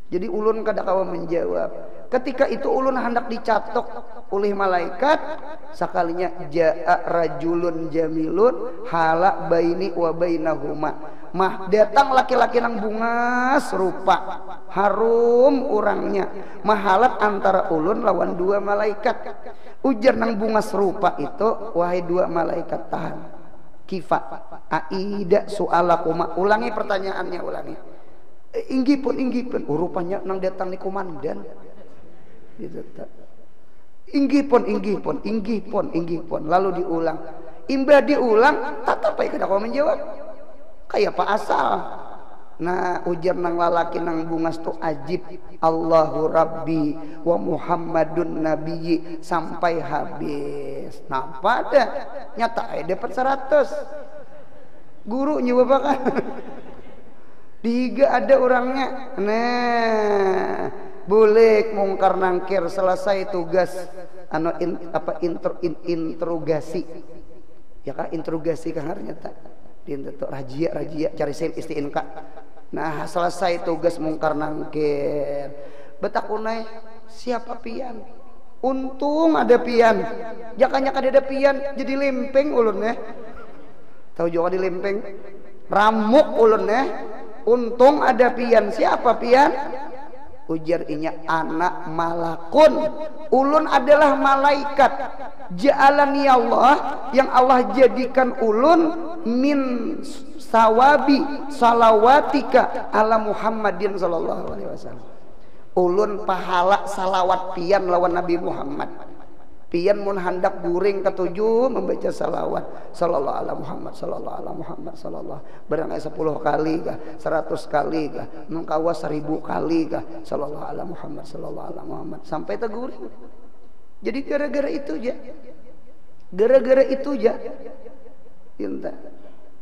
Jadi ulun kada kawan menjawab. Ketika itu ulun hendak dicatok oleh malaikat, sekalinya jaa rajulun jamilun hala baini wa bainahuma, mah datang laki-laki nang bunga serupa harum orangnya mahalat antara ulun lawan dua malaikat. Ujar nang bunga serupa itu, wahai dua malaikat tahan kifa aida soalakuma, ulangi pertanyaannya, ulangi. Inggi pun rupanya nang datang ni komandan gitu tak. Inggi pun lalu diulang, imbah diulang tatap kada kau menjawab kayak apa asal. Nah ujar nang lalaki nang bungas tu ajib Allahu Rabbi wa Muhammadun Nabiyyi sampai habis. Nah pada nyata dapat 100 guru nyoba kan. Tiga ada orangnya. Nah, boleh mungkar nangkir selesai tugas interogasi. Ya kah interogasi kan harnya tak. Dintetok rajia cari sim istiinka. Nah, selesai tugas mungkar nangkir. Betakunai siapa pian? Untung ada pian. Jakanya kada ada pian jadi lempeng ulun Tahu juga di lempeng. Ramuk ulun Untung ada pian. Siapa pian? Ujar inya anak malakun. Ulun adalah malaikat. Ja'alani Allah, yang Allah jadikan ulun min sawabi salawatika ala Muhammadin sallallahu alaihi wasallam. Ulun pahala salawat pian lawan Nabi Muhammad. pian mun hendak guring ketujuh membaca salawat sallallahu ala Muhammad sallallahu ala Muhammad sallallahu barangkali 10 kali kah 100 kali kah mengkawa 1000 kali kah sallallahu ala Muhammad sallallahu ala Muhammad sampai teguring. Jadi gara-gara itu aja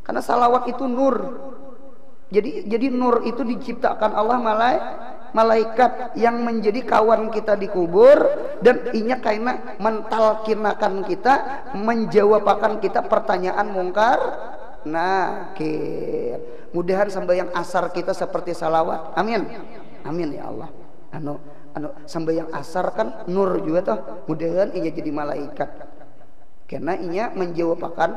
karena salawat itu nur. Jadi nur itu diciptakan Allah malaikat yang menjadi kawan kita di kubur dan inya kaina mentalkinakan kita, menjawabakan kita pertanyaan mungkar nakir. Mudahan sambayang asar kita seperti salawat. Amin. Amin ya Allah. Anu sambayang asar kan nur juga toh. Mudahan inya jadi malaikat. Karena inya menjawabakan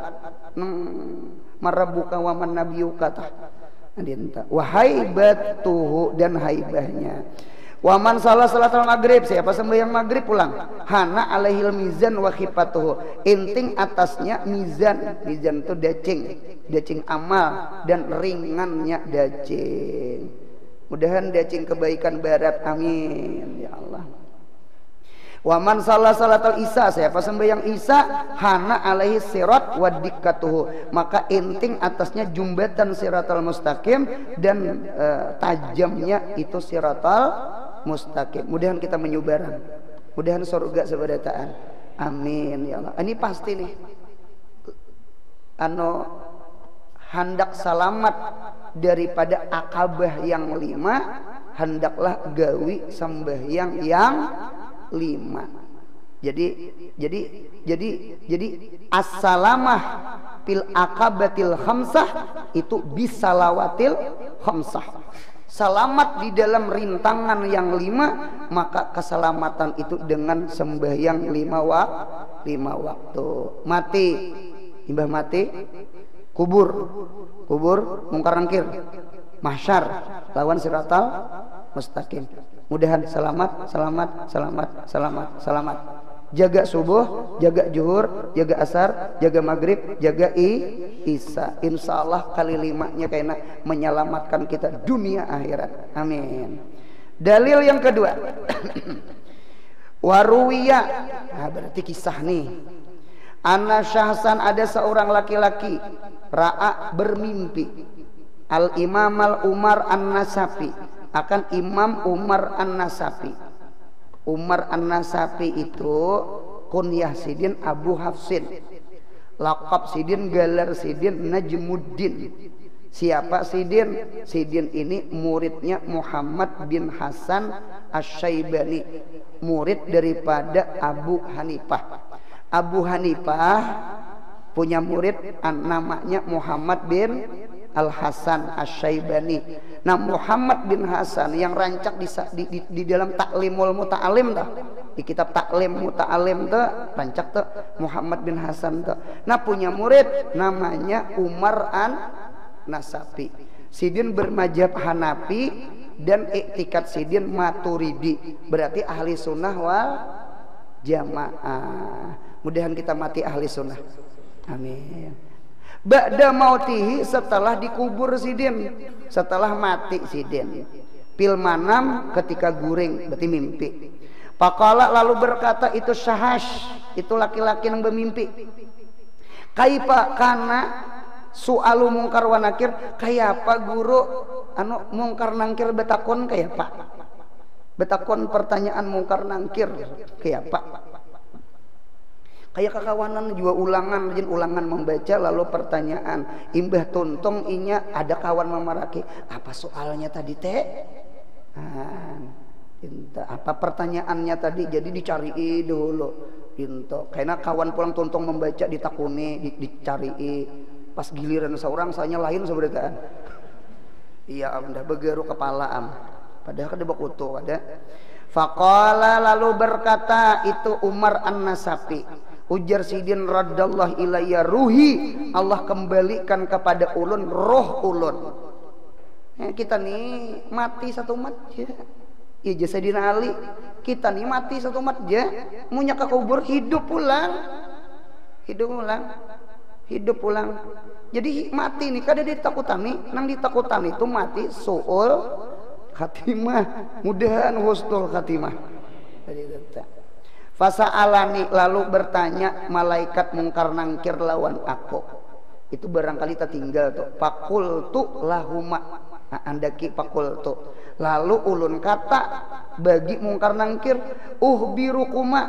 marabuka wa man nabiyuka tah. Wahaibatuhu dan haibahnya. Waman salah salatul maghrib, siapa sembahyang maghrib pulang hana alaihil mizan wa khifatuhu, inting atasnya mizan itu dacing amal dan ringannya dacing. Mudahan dacing kebaikan barat, amin ya Allah. Waman salah salatul isya, siapa sembahyang isya hana alaihi sirat wa dikkatuhu, maka inting atasnya jumbatan siratal mustaqim dan tajamnya itu siratal mustaqim. Mudahan kita menyubaran, mudahan surga sebadataan, amin ya Allah. Ini pasti nih hendak selamat daripada akabah yang 5, hendaklah gawi sembahyang yang 5. Jadi as-salamah fil akabatil khamsah itu bisalawatil khamsah. Selamat di dalam rintangan yang 5, maka keselamatan itu dengan sembahyang 5 waktu. Mati, imbah mati, kubur mungkar nangkir, mahsyar lawan siratal mustaqim. Mudahan selamat. Jaga subuh, jaga zuhur, jaga asar, jaga maghrib, jaga isya. Insyaallah kali 5-nya kayaknya menyelamatkan kita dunia akhirat. Amin. Dalil yang kedua. Waruwiya. Nah, berarti kisah nih. Anna syahsan, ada seorang laki-laki ra'a bermimpi al-imam al-Umar an-Nasafi, akan Imam Umar an-Nasafi. Umar an-Nasafi itu kunyah sidin Abu Hafsin, laqab sidin gelar sidin Najmuddin. Siapa sidin? Sidin ini muridnya Muhammad bin Hasan Asy-Syaibani, murid daripada Abu Hanifah. Abu Hanifah punya murid namanya Muhammad bin Al-Hasan Asy-Syaibani. Nah, Muhammad bin Hasan yang rancak di dalam Taklimul Muta'alim dah. Di kitab Taklim Muta'alim tuh rancak tuh Muhammad bin Hasan tuh. Nah, punya murid namanya Umar an-Nasafi. Sidin bermadzhab Hanafi dan iktikad sidin Maturidi. Berarti ahli sunnah wal jamaah. Mudahan kita mati ahli sunnah. Amin. Ba'da mautihi, setelah dikubur sidin, setelah mati sidin, pil manam ketika guring, berarti mimpi. Faqala, lalu berkata itu Syahash, itu laki-laki yang bermimpi. Kaifa kana su'alu mungkar wa nakir, kayak apa guru mungkar nangkir betakon, kayak apa? Betakon pertanyaan mungkar nangkir, kayak apa? Kayak kekawanan juga ulangan membaca lalu pertanyaan imbah tuntung inya ada kawan memaraki apa soalnya tadi teh apa pertanyaannya tadi, jadi dicari dulu itu karena kawan pulang tuntung membaca ditakuni dicari pas giliran seorang soalnya lain sebenarnya iya anda begeru kepala padahal kan debak utuh ada. Faqala, lalu berkata itu Umar an-Nasafi, ujar sidin raddallah ilayya ruhi, Allah kembalikan kepada ulun roh ulun. Kita nih mati satu mat ya. Iya Sayyidina Ali, kita nih mati satu mat ya. Munya ke kubur hidup pulang. Jadi mati nih kada ditakutan nih, nang ditakutan itu mati suul khatimah, mudahan husnul khatimah. Fasa'alani, lalu bertanya malaikat mungkar nangkir lawan aku. Itu barangkali tertinggal tuh. Fakultu lahuma, nah, andaki fakultu. Lalu ulun kata bagi mungkar nangkir, birukuma,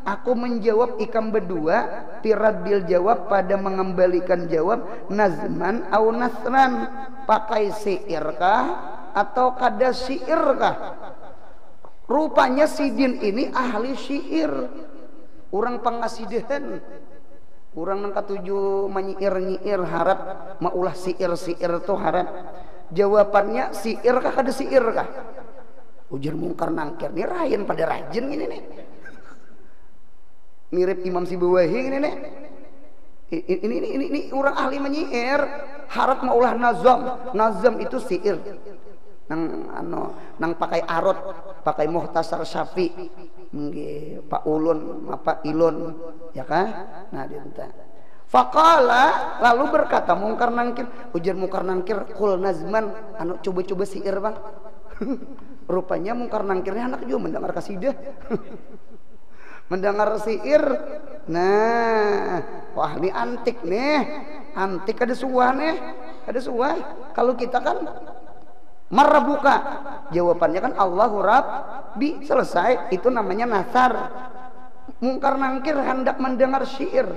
aku menjawab ikam berdua, piradil jawab pada mengembalikan jawab, nazman au nasran, pakai syair kah atau kada syair kah? Rupanya Sidin ini ahli syair, orang pangasidahan, orang nang katuju menyiir-nyiir harap maulah syair-syair tuh harap. Jawabannya syair kah kada syair kah? Ujar mungkar nangkir nih rajin pada rajin gini nih, mirip Imam Sibawahi gini nih. Ini orang ahli menyiir, harap maulah nazam itu syair. Nang pakai arot, pakai muhtasar syafi, Pak Ulun, Pak Ilun, ya kan? Nah dia Faqala, lalu berkata mungkar nangkir, ujar mungkar nangkir, kul nazman, coba-coba syair bang. Rupanya mungkar nangkirnya anak juga mendengar kasidah. Mendengar syair. Nah, wah ini antik nih, antik ada suah nih, ada suah. Kalau kita kan marrabuka, jawabannya kan Allahu Rabbi, selesai. Itu namanya nasar. Mungkar nangkir hendak mendengar syair.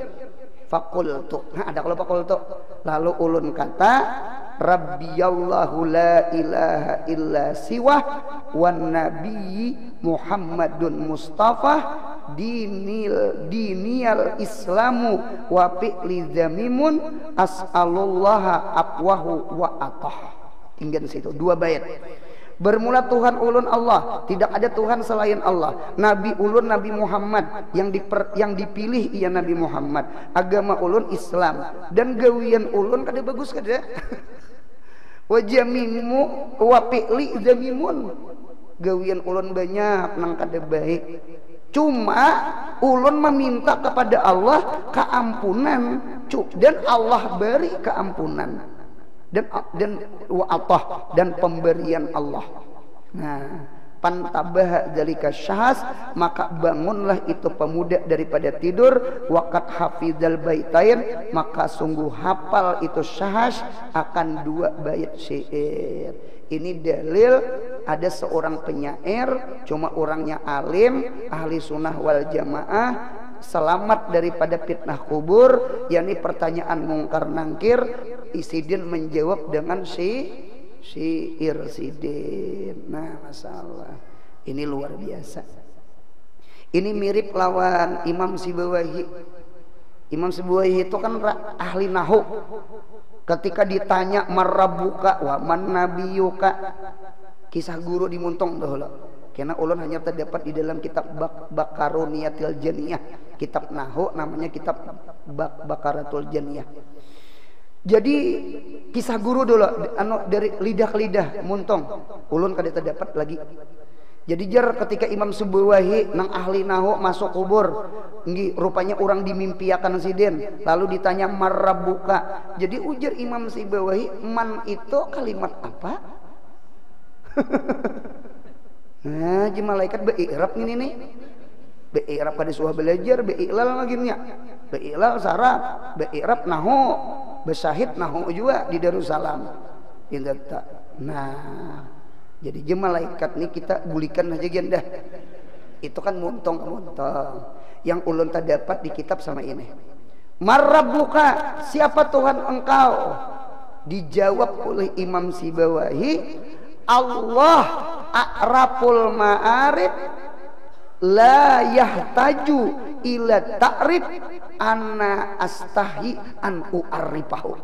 Fakultu, nah ada kalau fakultu. Lalu ulun kata, Rabbiyallahu la ilaha illa siwah wan nabi Muhammadun Mustafa diniyal islamu wa fi'li zamimun as'alullaha aqwahu wa atah. Tinggal situ 2 bait. Bermula Tuhan ulun Allah, tidak ada Tuhan selain Allah. Nabi ulun Nabi Muhammad, yang dipilih ia Nabi Muhammad. Agama ulun Islam, dan gawian ulun kada bagus kada. Wa jamimu wa fi'li zamimun, gawian ulun banyak nang kada baik. Cuma ulun meminta kepada Allah keampunan, dan Allah beri keampunan. Dan wa'atah, dan pemberian Allah. Nah, pantabah dzalika syahas, maka bangunlah itu pemuda daripada tidur, waqad hafizal baitain, maka sungguh hafal itu syahas akan 2 bait syair. Ini dalil ada seorang penyair, cuma orangnya alim, ahli sunnah wal jamaah, selamat daripada fitnah kubur, yakni pertanyaan mungkar nangkir. Sidin menjawab dengan syair Sidin. Nah, masalah ini luar biasa. Ini mirip lawan Imam Sibawahi. Imam Sibawahi itu kan ahli nahu. Ketika ditanya marrabuka wa man nabiyuka, kisah guru di Muntong dahulu. Karena ulun hanya terdapat di dalam kitab Bakaruniyatil Janiyah, kitab nahu namanya kitab Bakaratul Janiyah. Jadi kisah guru dulu dari lidah ke lidah Muntong, ulun kada terdapat lagi. Jadi jar ketika Imam Sibawahi nang ahli nahu masuk kubur, rupanya orang dimimpiakan Sidin, lalu ditanya marrabuka. Jadi ujar Imam Sibawahi, man itu kalimat apa? Nah, jadi malaikat be'irab ini nih. Be'irab kada suah belajar, be'ilal lagi nya. Be'ilal saraf, be'irab nahu, besyahid nahu juga di Darussalam. Nah, jadi je malaikat nih kita bulikan aja gendah. Itu kan Muntong. Yang ulun tak dapat di kitab sama ini. Marrabuka, siapa Tuhan engkau? Dijawab oleh Imam Sibawahi, Allah a'raful ma'arif la yahtaju ila ta'rif anna astahi an u'arifahu.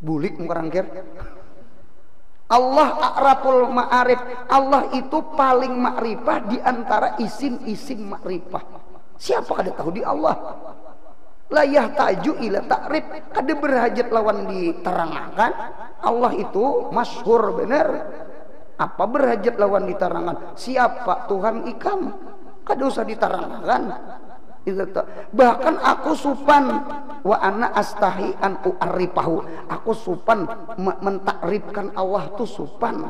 Bulik mukarangkir. Allah a'raful ma'arif, Allah itu paling makrifah di antara isim-isim makrifah. Siapa kada tahu di Allah? La yahtaju ila ta'rif, kada berhajat lawan diterangkan. Allah itu masyhur benar. Apa berhajat lawan diterangkan? Siapa Tuhan ikam? Kada usah diterangkan. Bahkan aku supan wa ana astahi an u'arifahu. Aku supan mentakrifkan Allah tuh supan.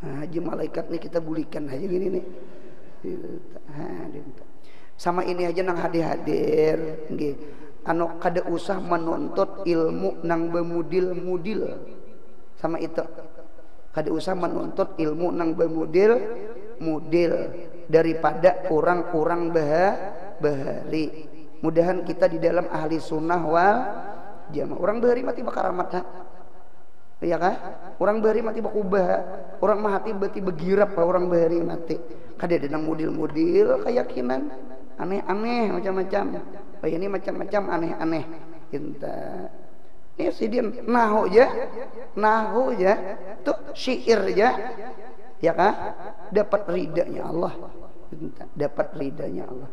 Nah, haji malaikat nih kita bulikan aja gini nih. Sama ini aja nang hadir nggih. Anu kada usah menuntut ilmu nang bemudil-mudil. Sama itu. Kada usah menuntut ilmu nang bemudil-mudil daripada orang-orang bahari. Mudahan kita di dalam ahli sunnah wal jamaah. Orang bahari mati bakaramat ha. Iya kah? Orang bahari mati bakubah. Orang mati berarti begirap orang bahari mati. Kada ada nang mudil-mudil keyakinan aneh-aneh macam-macam. Oh ini macam-macam aneh-aneh. Kita ini sidin nahu aja tuh syair aja ya kah? Dapat ridanya Allah. Dapat ridanya Allah.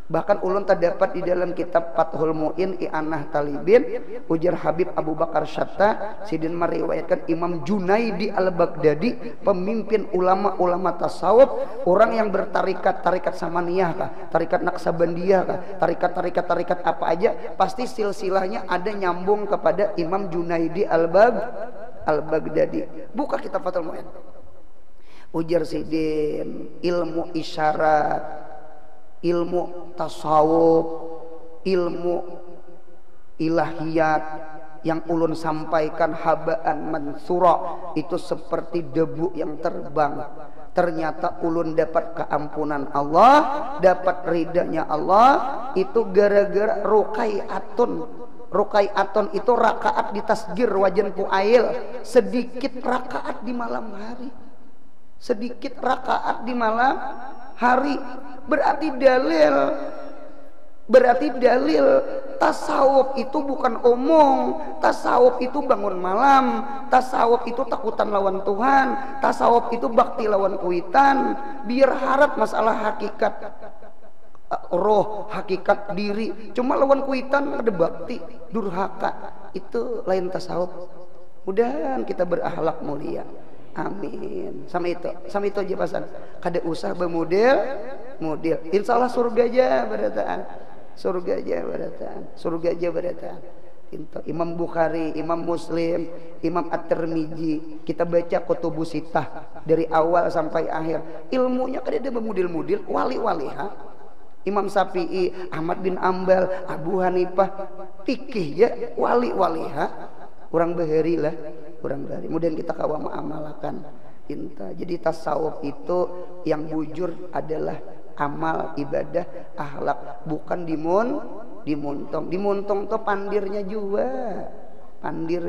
Bahkan ulun terdapat di dalam kitab Fathul Mu'in I'anah Talibin ujar Habib Abu Bakar Syatta sidin meriwayatkan Imam Junaidi Al-Baghdadi pemimpin ulama-ulama tasawuf, orang yang bertarikat samaniyah kah, tarikat Naqsabandiyah kah, tarikat apa aja pasti silsilahnya ada nyambung kepada Imam Junaidi Al-Baghdadi. Buka kitab Fathul Mu'in. Ujar sidin ilmu isyarat, ilmu tasawuf, ilmu ilahiyat yang ulun sampaikan habaan mansura itu seperti debu yang terbang. Ternyata ulun dapat keampunan Allah, dapat ridanya Allah itu gara-gara rukaiatun. Rukaiatun itu rakaat di tasgir wajan puail, sedikit rakaat di malam hari. Sedikit rakaat di malam hari. Berarti dalil tasawuf itu bukan omong, tasawuf itu bangun malam, tasawuf itu takutan lawan Tuhan, tasawuf itu bakti lawan kuitan, biar harap masalah hakikat roh, hakikat diri, cuma lawan kuitan ada bakti, durhaka, itu lain tasawuf. Mudah-mudahan kita berakhlak mulia. Amin. Sama itu aja pasan. Kada usah bermodel. Insya Allah surga aja berataan. Imam Bukhari, Imam Muslim, Imam At-Tirmidzi, kita baca kutubus sittah dari awal sampai akhir. Ilmunya kada ada bermudil-mudil, wali-wali ha. Imam Syafi'i, Ahmad bin Ambal, Abu Hanifah, fikih ya, wali-wali ha. Orang bahari lah. Kemudian kita kawam amalkan. Jadi tasawuf itu yang bujur adalah amal, ibadah, akhlak, bukan dimuntong. Dimuntong tuh pandirnya juga. Pandir.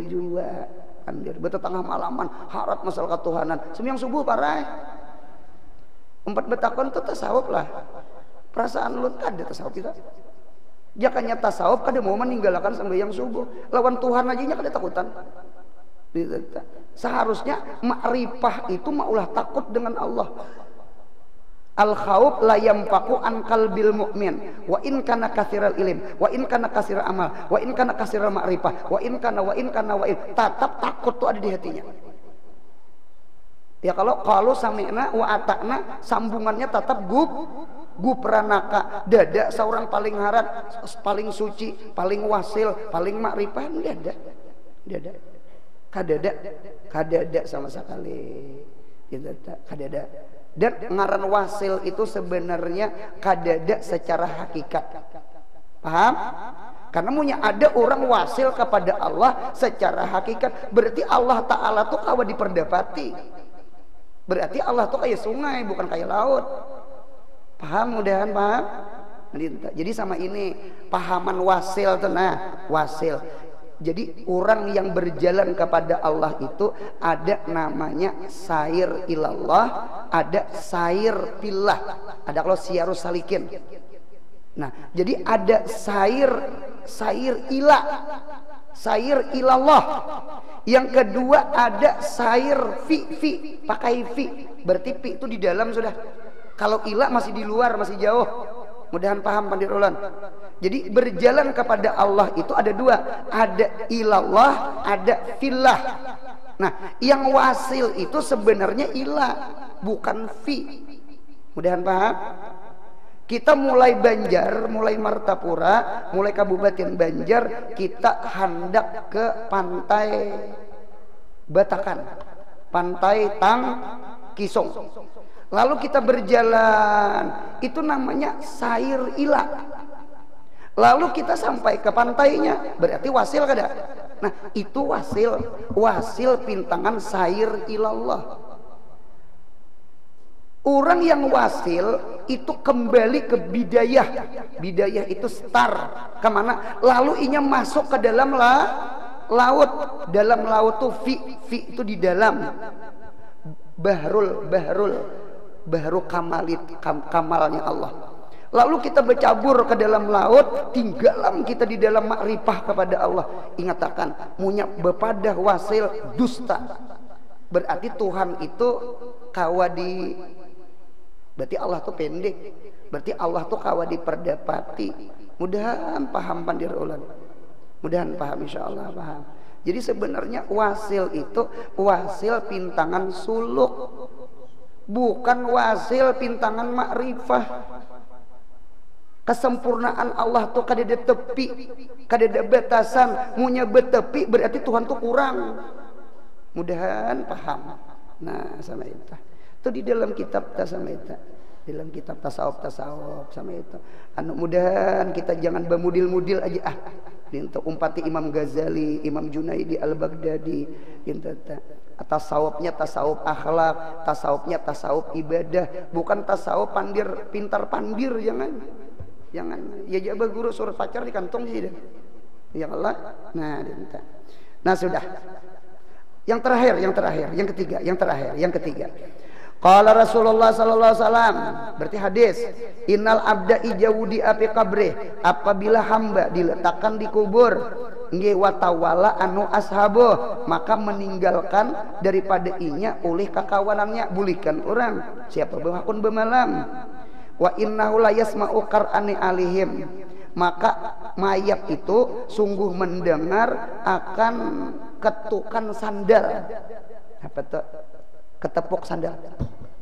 Betul tengah malaman harap masalah ketuhanan. Sembiang subuh parai. 4 betakon tuh tasawuf lah. Perasaan lu kada tasawuf kita. Jakanya tasawuf kada mau meninggalkan sembahyang subuh. Lawan Tuhan aja nya kada takutan. Seharusnya ma'rifah itu maulah takut dengan Allah. Al khauf la yampaku an qalbil mu'min wa in kana katsiral ilm wa in kana katsiral amal wa in kana katsiral ma'rifah wa in kana tetap takut tuh ada di hatinya. Ya kalau sami'na wa ata'na sambungannya tetap gupranaka, dada seorang paling harat, paling suci, paling wasil, paling ma'rifah, dada. Kadada sama sekali. Kadada. Dan ngaran wasil itu sebenarnya kadada secara hakikat. Paham? Karena punya ada orang wasil kepada Allah secara hakikat, berarti Allah Ta'ala tuh kawa diperdapati. Berarti Allah tuh kayak sungai bukan kayak laut. Paham? Mudahan paham. Jadi sama ini pahaman wasil tuh, nah wasil. Jadi orang yang berjalan kepada Allah itu ada namanya sair ilallah, ada sair pillah, ada kalau siyarus salikin. Nah, jadi ada sair ilallah. Yang kedua ada sair fi, pakai fi. Berarti fi itu di dalam sudah. Kalau ilah masih di luar, masih jauh. Mudahan paham Pandirulan. Jadi berjalan kepada Allah itu ada dua, ada ilallah, ada fillah. Nah, yang wasil itu sebenarnya ilah, bukan fi. Mudahan paham. Kita mulai Banjar, mulai Martapura, mulai Kabupaten Banjar, kita hendak ke pantai Batakan, pantai Tang Kisong. Lalu kita berjalan, itu namanya sair ila. Lalu kita sampai ke pantainya, berarti wasil kada? Nah, itu wasil pintangan sair ilallah. Orang yang wasil itu kembali ke bidayah. Bidayah itu start kemana? Lalu inya masuk ke dalam laut. Dalam laut tuh fi itu di dalam. Bahrul kamalnya Allah. Lalu kita bercabur ke dalam laut, tinggalan kita di dalam makrifah kepada Allah. Ingatakan, munya bepadah wasil dusta. Berarti Tuhan itu berarti Allah tuh pendek. Berarti Allah tuh kawa diperdapati. Mudahan paham pandir ulan. Mudahan paham, insyaallah paham. Jadi sebenarnya wasil itu wasil pintangan suluk, bukan wasil pintangan makrifah. Kesempurnaan Allah tuh kada ada tepi, kada ada batasan. Munya betepi berarti Tuhan tuh kurang. Mudahan paham. Nah, sama itu. Itu di dalam kitab sama itu. Dalam kitab tasawuf sama itu. Mudahan kita jangan bermudil-mudil aja Dinta umpati Imam Ghazali, Imam Junaidi Al-Baghdadi, tasawufnya tasawuf akhlak, tasawufnya tasawuf ibadah, bukan tasawuf pintar pandir, jangan. Ya jabah guru suruh pacar di kantong sih dah. Ya Allah. Nah, dinta. Nah, sudah. Yang ketiga. Qala Rasulullah sallallahu alaihi wasallam, berarti hadis, innal abda ijawudi api kabri, apabila hamba diletakkan di kubur, nge watawala anu ashabuh, maka meninggalkan daripada inya oleh kakawanannya, bulikan orang siapa bahakun bemalam. Wa innahu la yasma'u qar'ani alihim, maka mayat itu sungguh mendengar akan ketukan sandal. Apa tuh? Ketepuk sandal.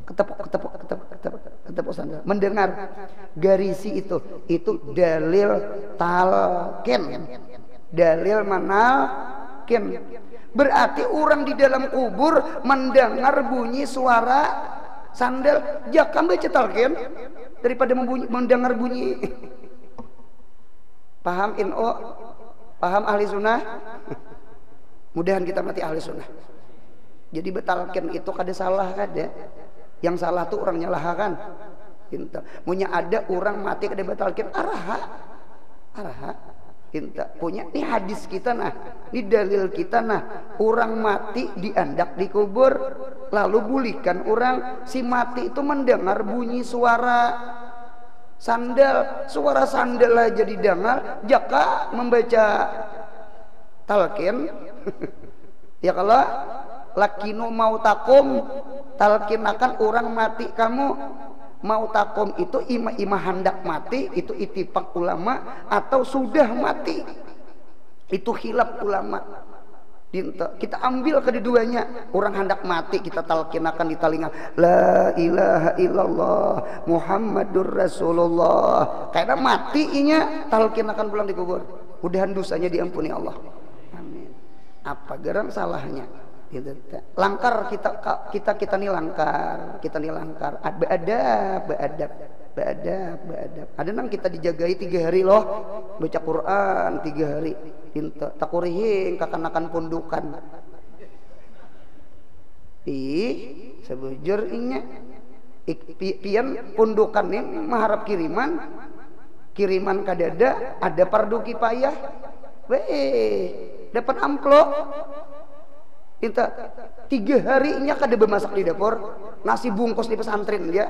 Ketepuk sandal. Mendengar garisi itu dalil talqin. Dalil manalkin. Berarti orang di dalam kubur mendengar bunyi suara sandal, jangan baca talqin daripada mendengar bunyi. Paham paham ahli sunnah? Mudahan kita mati ahli sunnah. Jadi betalkin itu kada salah kada. Yang salah tuh orang nyalahakan. Punya ada orang mati kada betalkin araha. Punya ini hadis kita nah, ini dalil kita nah. Orang mati diandak di kubur, lalu bulikan orang si mati itu mendengar bunyi suara sandal aja didengar, jaka membaca talqin. Ya kalau lakinu mau takum, talkinakan orang mati kamu. Mau takum itu ima hendak mati, itu ittifaq ulama, atau sudah mati itu khilaf ulama. Kita ambil keduanya. Orang hendak mati kita talkinakan di telinga, la ilaha illallah Muhammadur Rasulullah. Karena matinya talkinakan pulang di kubur. Mudahan dosanya diampuni Allah. Amin. Apa gerang salahnya? Langkar kita nih langkar, beadab. Ada nang kita dijagai 3 hari loh, baca Quran 3 hari, takurihing kakanakan pundukan. Sebujurnya pian pundukan ini mengharap kiriman kadada, ada pardu kifayah, dapat amplop. Kita 3 harinya kada bermasak di dapur, nasi bungkus di pesantren dia.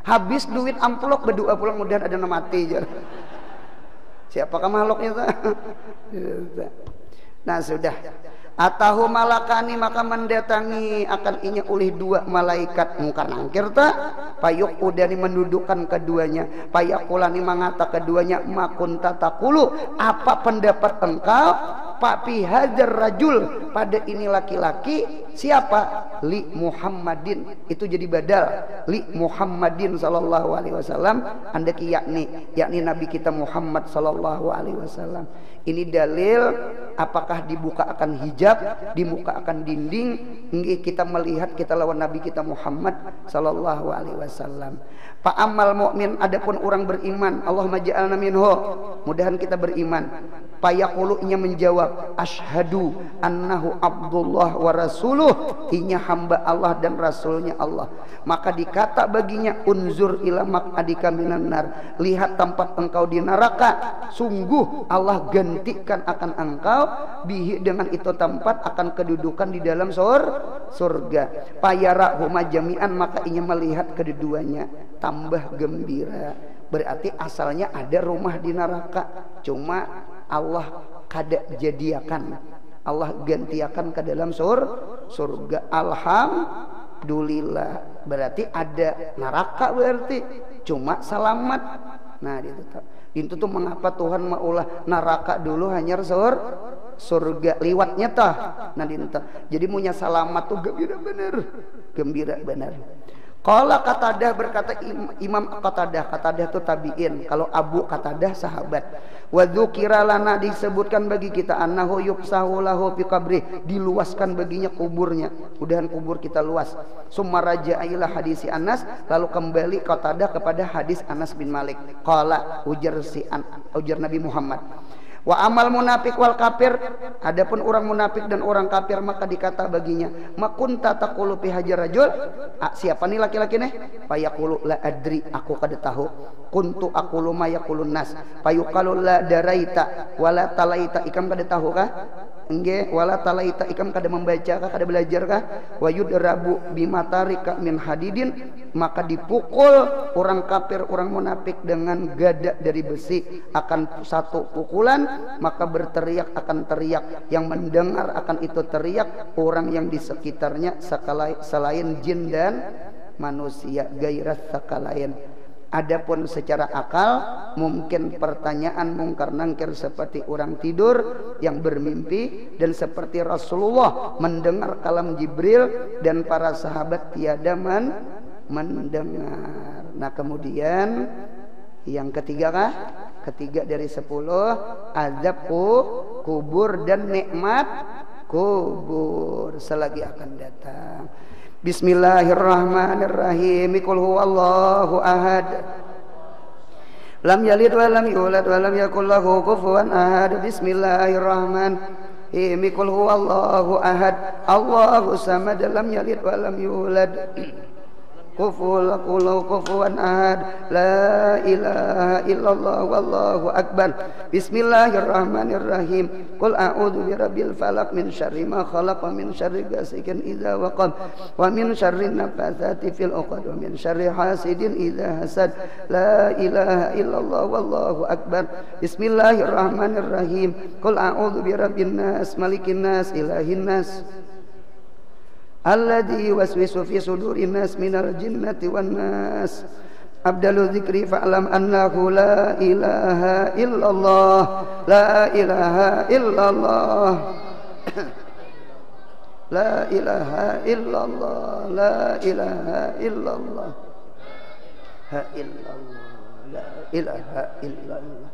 Habis duit amplop berdoa pulang mudahan ada yang mati. Siapakah makhluknya? Nah sudah. Atahu malakani, maka mendatangi akan inya oleh 2 malaikat mungkar nangkir ta. Payuk udani mendudukkan keduanya, payakulani mengata keduanya, makunta taqulu, apa pendapat engkau Pak Hajar rajul pada ini laki-laki, siapa? Li Muhammadin, itu jadi badal li Muhammadin sallallahu alaihi wasallam, andaki yakni Nabi kita Muhammad sallallahu alaihi wasallam. Ini dalil apakah dibuka akan hijab, dibuka akan dinding, kita melihat kita lawan Nabi kita Muhammad sallallahu alaihi wasallam. Fa amal mukmin, adapun orang beriman, Allahumma ja'alna minhu, mudahan kita beriman. Fayaqulu, nya menjawab, asyhadu annahu abdullah wa rasuluh, inya hamba Allah dan rasulnya Allah. Maka dikata baginya, unzur ila maq'adika minan nar, lihat tempat engkau di neraka, sungguh Allah gantikan akan engkau bihi, dengan itu tempat akan kedudukan di dalam surga. Payara huma jami'an, maka inya melihat kedudukannya, tambah gembira. Berarti asalnya ada rumah di neraka, cuma Allah kada jadiakan, Allah gantiakan ke dalam surga. Alhamdulillah, berarti ada neraka, berarti cuma selamat. Nah itu tuh mengapa Tuhan maulah neraka dulu hanya surga liwatnya tah. Nah jadi punya selamat tuh gembira benar. Qala Qatadah, berkata Imam Qatadah itu tabi'in, kalau Abu Qatadah sahabat. Wa dzukira lana, disebutkan bagi kita, annahu yufsahu lahu fi qabri, diluaskan baginya kuburnya, mudahan kubur kita luas. Summa raja'a ila hadisi Anas, lalu kembali Qatadah kepada hadis Anas bin Malik. Qala, ujar Nabi Muhammad, wa amal munafik wal kafir, adapun orang munafik dan orang kafir, maka dikata baginya, makunta taqulu fi hajar rajul, siapa nih laki-laki nih? Fayaqulu la adri, aku kada tahu. Kuntu aqulu ma yaqulun nas, fayuqalu la daraita wala talaita, ikam kada tahu kah? Engge, wala talaita, ikam kada membaca kah, kada belajar kah? Wa yudrabu bimatarika min hadidin, maka dipukul orang kafir, orang munafik dengan gada dari besi, akan satu pukulan, maka berteriak akan teriak, yang mendengar akan itu teriak orang yang di sekitarnya selain jin dan manusia, gairat sakalain. Adapun secara akal, mungkin pertanyaan mungkar nangkir seperti orang tidur yang bermimpi, dan seperti Rasulullah mendengar kalam Jibril dan para sahabat tiada mendengar. Nah kemudian yang ketiga kah? Ketiga dari 10, azab kubur dan nikmat kubur selagi akan datang. Bismillahirrahmanirrahim. Qul huwallahu ahad, lam yalid wa lam yulad wa lam yakul lahu kufuwan ahad. Bismillahirrahmanirrahim. Qul huwallahu ahad, Allahu samad, lam yalid wa lam yulad kufuwan ahad. La ilaha illallah wallahu akbar. Bismillahirrahmanirrahim. Qul a'udzu birabbil falaq min syarri ma khalaq wa min syarri ghasikin idza waqab wa min syarri nafatsati fil 'uqad wa min syarri hasidin idza hasad. La ilaha illallah wallahu akbar. Bismillahirrahmanirrahim. Qul a'udzu birabbin nas malikin nas ilahin nas alladzi waswisu fi sudurin nas minal jinnati wan nas. Abdalu dzikri fa'lam annahu la ilaha illallah, la ilaha illallah, la ilaha illallah, la ilaha illallah, ha illallah, la ilaha illallah,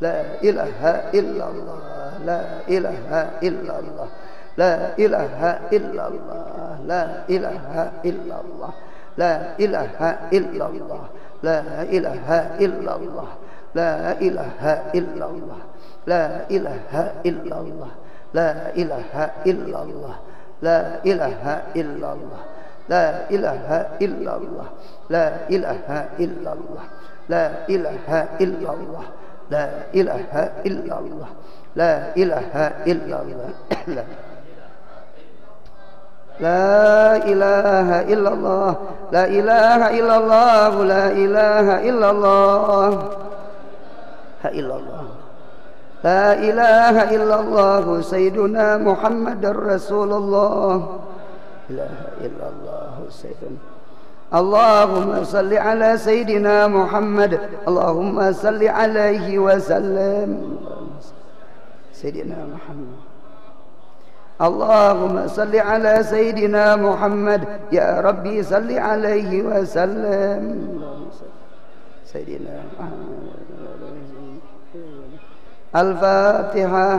la ilaha illallah, la ilaha illallah, la ilaha illallah, la ilaha illallah, la ilaha illallah, la ilaha illallah, la ilaha illallah, la ilaha illallah, la ilaha illallah, la ilaha illallah, la ilaha illallah, la ilaha illallah, la ilaha illallah, la ilaha illallah, la ilaha illallah. La ilaha illallah, la ilaha illallah, la ilaha illallah, ha illallah, la ilaha illallah, sayyiduna Muhammadar Rasulullah, ilaha illallah, sayyiduna. Allahumma salli ala sayyidina Muhammad, Allahumma salli alaihi wa sallam, sayyidina Muhammad. Allahumma salli ala sayyidina Muhammad, ya Rabbi salli alaihi wa sallam, sayyidina Muhammad. Al-Fatihah.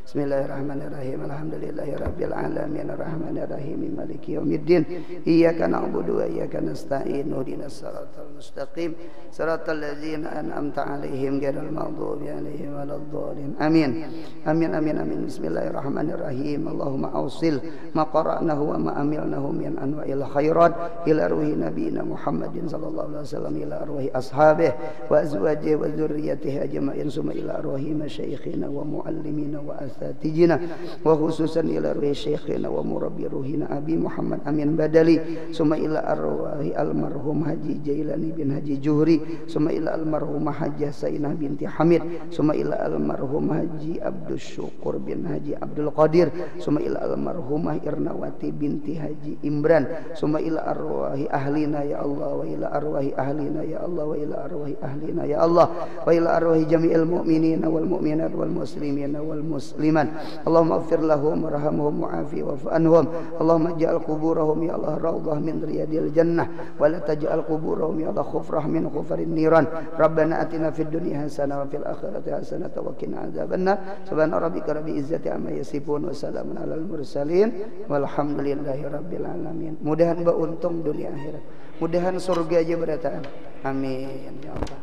Bismillahirrahmanirrahim. Alhamdulillahirabbil alamin arrahmanir rahim maliki yaumiddin. Iyyaka na'budu wa iyyaka nasta'in. Ihdinas siratal mustaqim. Siratal ladzina an'amta 'alaihim ghairil maghdubi 'alaihim waladdallin. Amin. Amin amin amin. Bismillahirrahmanirrahim. Allahumma awsil ma qara'nahu wa ma amilnahu min anwa'il khairat ila ruhi nabiyina Muhammadin sallallahu alaihi wasallam ila arwahi ashabihi wa azwajihi wa dzurriyyatihi ajma'in summa ila arwahi masyayikhina wa muallimina wa asatijina wa khususan ila ruhi syekhina wa murabbi ruhina Abi Muhammad Amin Badali summa ila arwahi almarhum Haji Jailani bin Haji Juhri summa ila almarhumah Hajjah Sainah binti Hamid summa ila almarhum Haji Abdul Syukur bin Haji Abdul Qadir summa ila almarhumah Irnawati binti Haji Imran summa ila arwahi ahlina ya Allah wa ila arwahi ahlina ya Allah wa ila arwahi ahlina ya Allah wa ila arwahi jami'il mu'minina wal mu'minat wal muslimina wal muslimat Allahumma ighfir lahum warhamhum wa'afi wa'fu anhum Allahumma ij'al quburahum ya Allah rawdah min riyadil jannah wa la taj'al quburahum ya Allah khufrah min khufarin niran Rabbana atina fid dunya hasanah wa fil akhirati hasanah wa qina adzabannar subhana rabbika rabbil izzati amma yasifun wa salamun alal mursalin walhamdulillahi rabbil alamin. Mudahan beruntung dunia akhirat, mudahan surga aja berataan, amin ya Allah.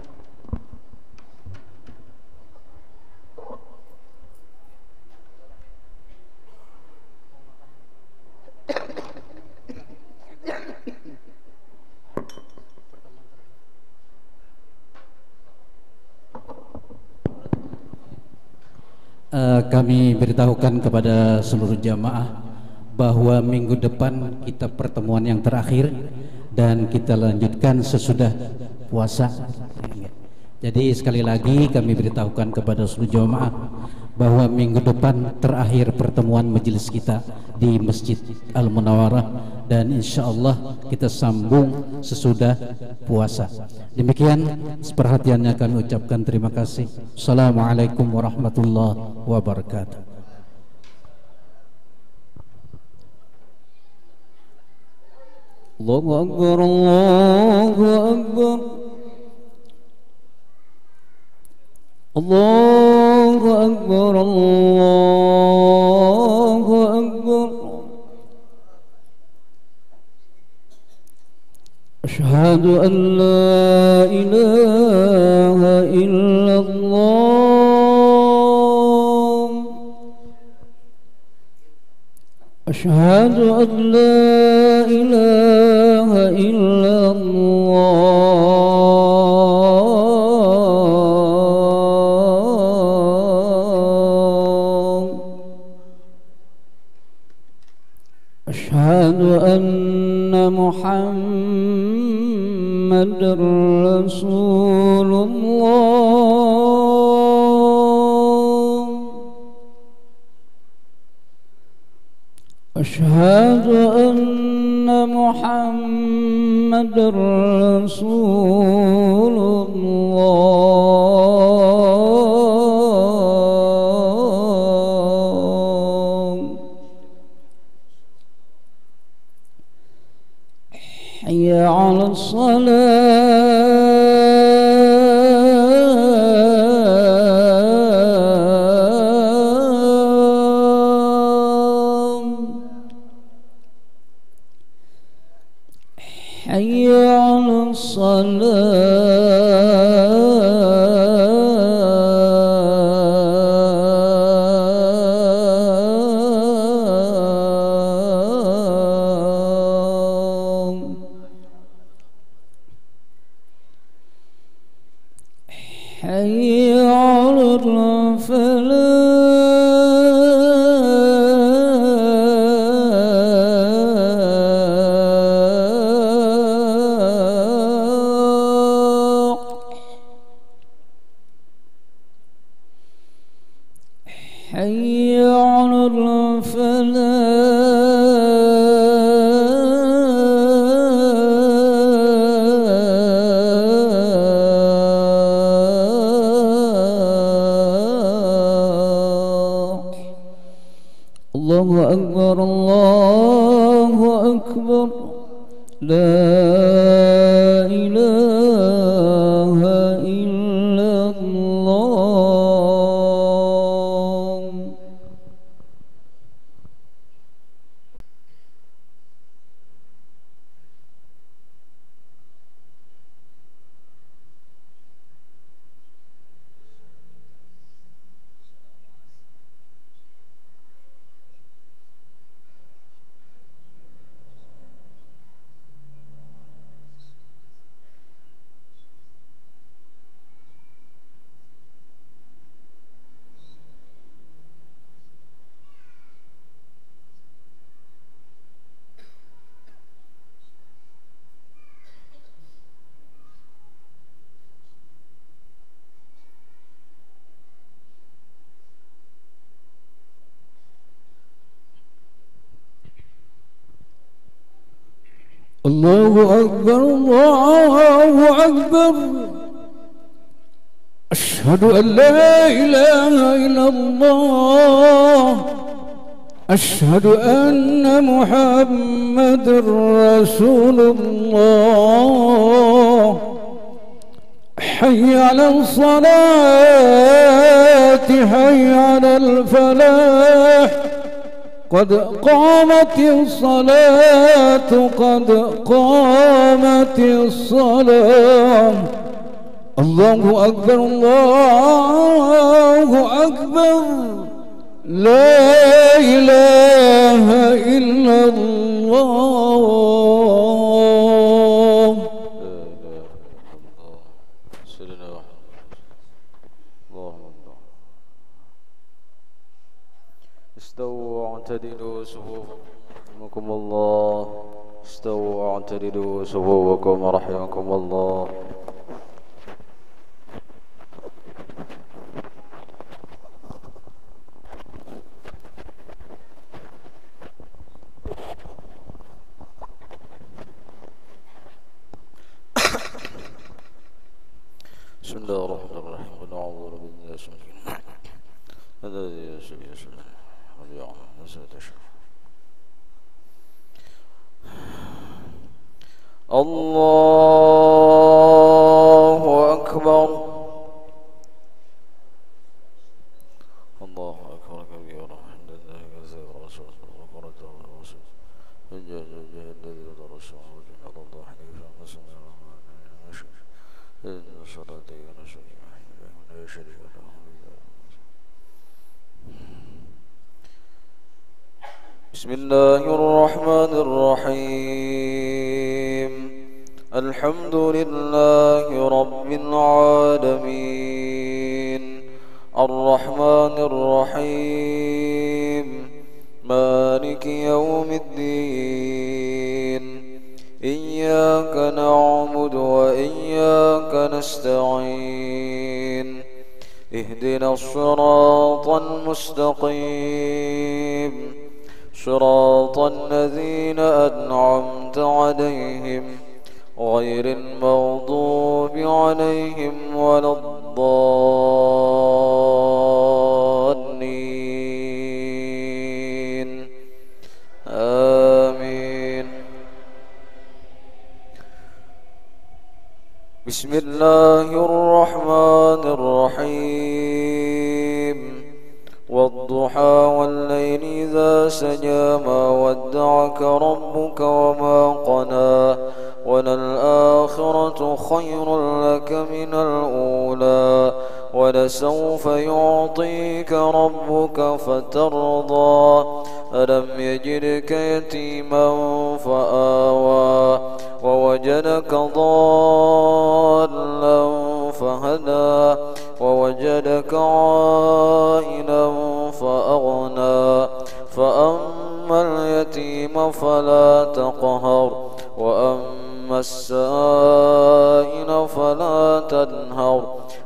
Kami beritahukan kepada seluruh jamaah bahwa minggu depan kita pertemuan yang terakhir dan kita lanjutkan sesudah puasa. Jadi sekali lagi kami beritahukan kepada seluruh jamaah bahwa minggu depan terakhir pertemuan majelis kita di Masjid Al-Munawwarah dan insya Allah kita sambung sesudah puasa. Demikian perhatiannya kami ucapkan terima kasih. Assalamualaikum warahmatullahi wabarakatuh. Allahu Akbar, Allahu Akbar, Allahu Akbar, Allahu Akbar. Asyhadu an la ilaha illallah. Asyhadu an la ilaha illallah. Asyhadu anna Muhammadar Rasulullah. Asyhadu anna Muhammadar Rasulullah. Hayya 'alas salah. Hayya 'alas salah. Hayya 'alal falah. Hayya 'alal falah. Allahu Akbar, Allahu Akbar, la ilaha illallah. الله أكبر الله أكبر أشهد أن لا إله إلا الله أشهد أن محمد رسول الله حي على الصلاة حي على الفلاح قد قامت الصلاة قد قامت الصلاة الله أكبر الله أكبر لا إله إلا الله استووا واعتدلوا صفوفكم الله استووا واعتدلوا صفوفكم رحمكم الله بسم الله الرحمن الرحيم قل أعوذ بالله الذي يسوي الله أكبر الله أكبر كبيرا الحمد لله كثيرا وسبحانه الذي يدرس وجعل الله حنيفا مسلما إن صلاتي ونسكي لا شريك له بسم الله الرحمن الرحيم الحمد لله رب العالمين الرحمن الرحيم مالك يوم الدين إياك نعبد وإياك نستعين اهدنا الصراط المستقيم صراط الذين أنعمت عليهم غير المغضوب عليهم ولا الضالين آمين بسم الله الرحمن الرحيم والضحى والليل إذا سجى ما ودعك ربك وما قلى وللآخرة خير لك من الأولى ولسوف يعطيك ربك فترضى ألم يجدك يتيما فآوى ووجدك ضالا فهدى ووجدك عائلا فأغنى فأما اليتيم فلا تقهر وأما السائل فلا تنهر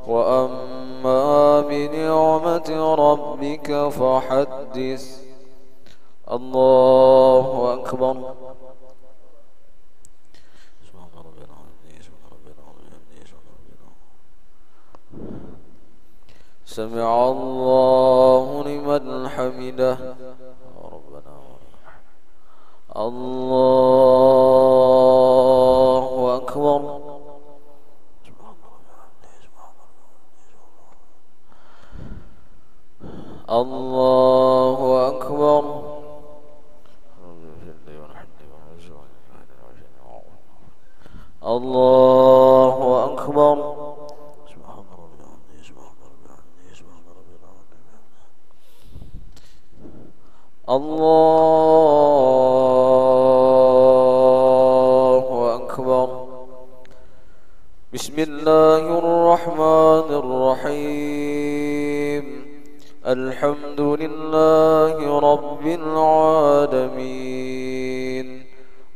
وأما بنعمة ربك فحدث الله أكبر سمع الله لمن حمده ربنا الله أكبر الله أكبر الله أكبر الله أكبر بسم الله الرحمن الرحيم الحمد لله رب العالمين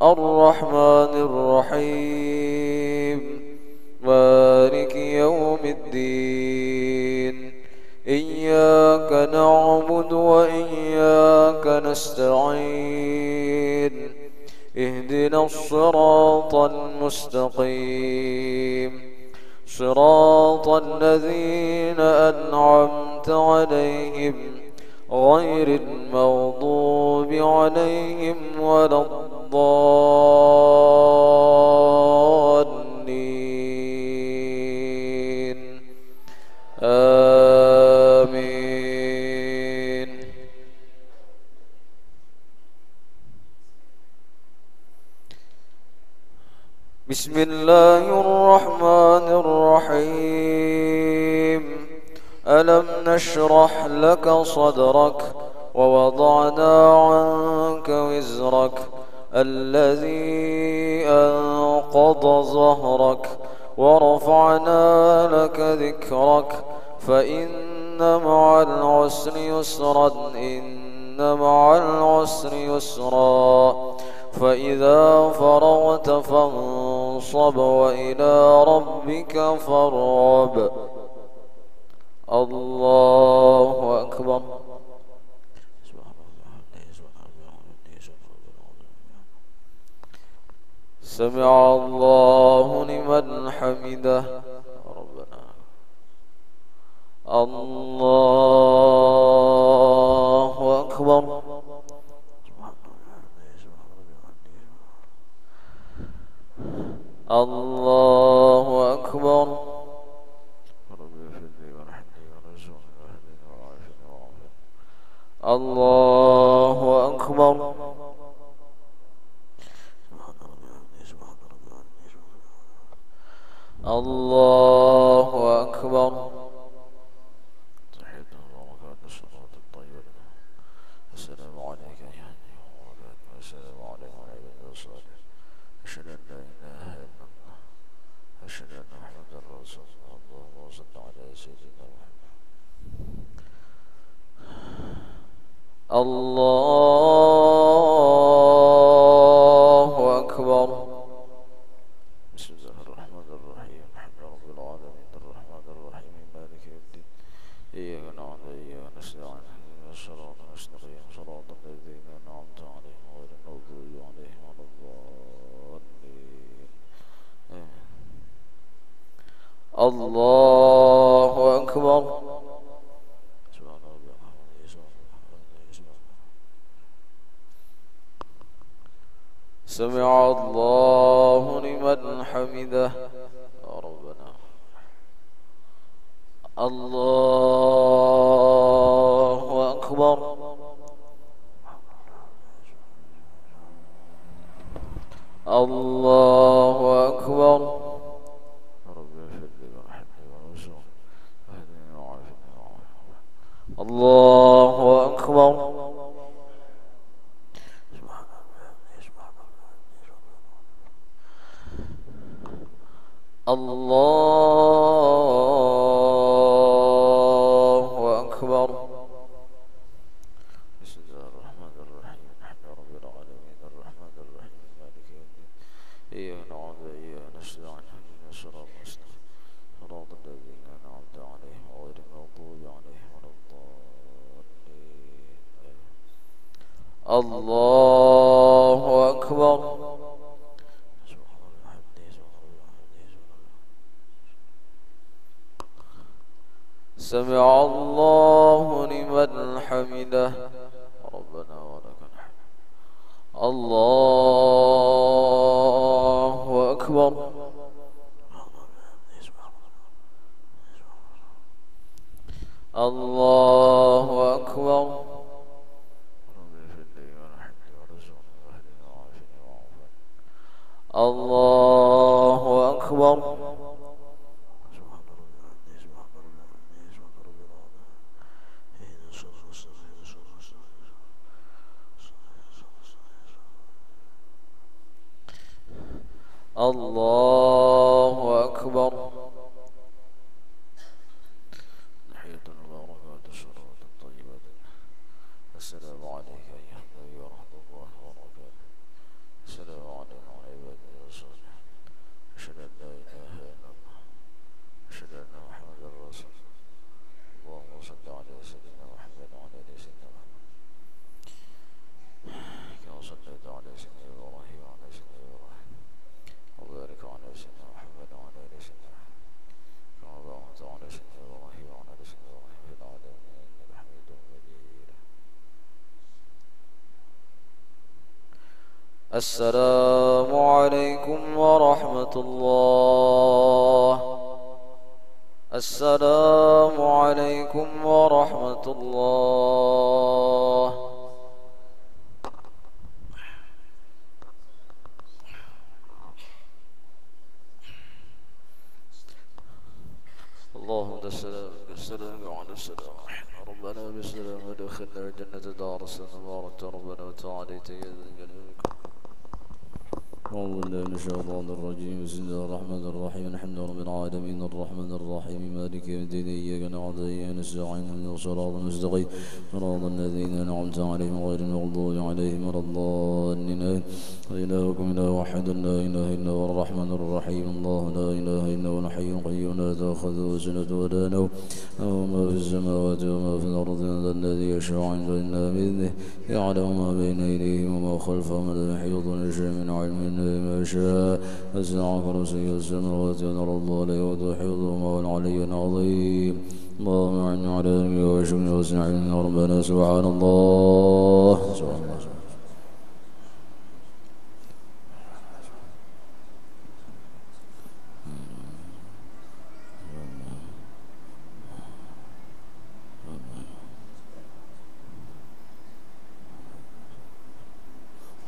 الرحمن الرحيم مالك يوم الدين إياك نعبد وإياك نستعين اهدنا الصراط المستقيم صراط الذين أنعمت عليهم غير المغضوب عليهم ولا الضالين آمين. بسم الله الرحمن الرحيم. ألم نشرح لك صدرك ووضعنا عنك وزرك الذي أنقض ظهرك ورفعنا لك ذكرك فإن مع العسر يسرا إن مع العسر يسرا فإذا فرغت فانصب وإلى ربك فارغب. الله أكبر. سمع الله لمن حمده ربنا. الله أكبر. الله أكبر. الله أكبر. الله أكبر. السلام عليك يا السلام عليكم ورحمة الله وبركاته. أشهد أن لا إله إلا الله أشهد أن محمدا رسول الله. اللهم صل على سيدنا محمد. الله أكبر. بسم الله الرحمن الرحيم. الحمد لله رب العالمين الرحمن الرحيم مالك يوم الدين إياك نعبد وإياك نستعين اهدنا الصراط المستقيم صراط الذين أنعمت عليهم غير المغضوب عليهم ولا الضالين آمين. الله أكبر. سمع الله لمن حمده ربنا. الله أكبر. الله أكبر. رب اغفر لي وارحمني وارزقني واهدني وعافني الله أكبر. الله أكبر. بسم الله الرحمن الرحيم. الحمد لله رب العالمين الرحمن الرحيم مالك يوم الدين إياك نعبد وإياك نستعين اهدنا الصراط المستقيم صراط الذين أنعمت عليهم غير المغضوب عليهم ولا الضالين. الله أكبر. سمع الله لمن حمده ربنا ولك الحمد. الله أكبر. الله أكبر. الله أكبر. الله أكبر. تحية المباركات الصلوات الطيبات. السلام عليك أيها النبي ورحمة الله وبركاته. السلام عليكم عباد الله الصالحين. أشهد أن لا إله إلا الله أشهد أن محمدا رسول الله. اللهم صل على سيدنا محمد وعلى آل سيدنا محمد كما صليت على سيدنا إبراهيم السلام عليكم ورحمة الله. السلام عليكم ورحمة الله. اللهم السلام السلام على السلام ربنا بالسلام ودخلنا الجنة دار السلام بارك ربنا وتعالى يا ذا الجلال والإكرام. أعوذ بالله من الشيطان الرجيم. بسم الله الرحمن الرحيم. الحمد رب العالمين الرحمن الرحيم مالك يوم الدين إياك نعبد وإياك نستعين اهدنا الصراط المستقيم صراط الذين أنعمت عليهم غير المغضوب عليهم ولا الضالين. إلهكم إله واحد لا إله إلا هو الرحمن الرحيم. الله لا إله إلا هو الحي القيوم لا تأخذه سنة ولا نوم له ما في السماوات وما في الأرض من ذا الذي يشفع عنده إلا بإذنه يعلم ما بين أيديهم وما خلفهم ولا يحيطون بشيء من علمه ما شاء وسع كرسيه السماوات والأرض ولا يؤوده حفظهما وهو العلي العظيم. اللهم أعني على ذنبي وشكري وسعي ربنا سبحان الله سبحان الله.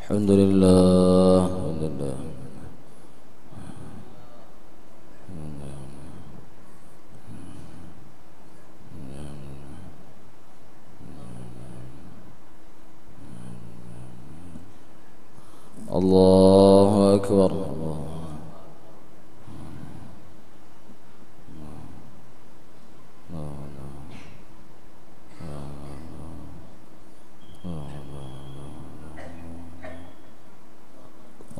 الحمد لله الحمد لله. الله أكبر.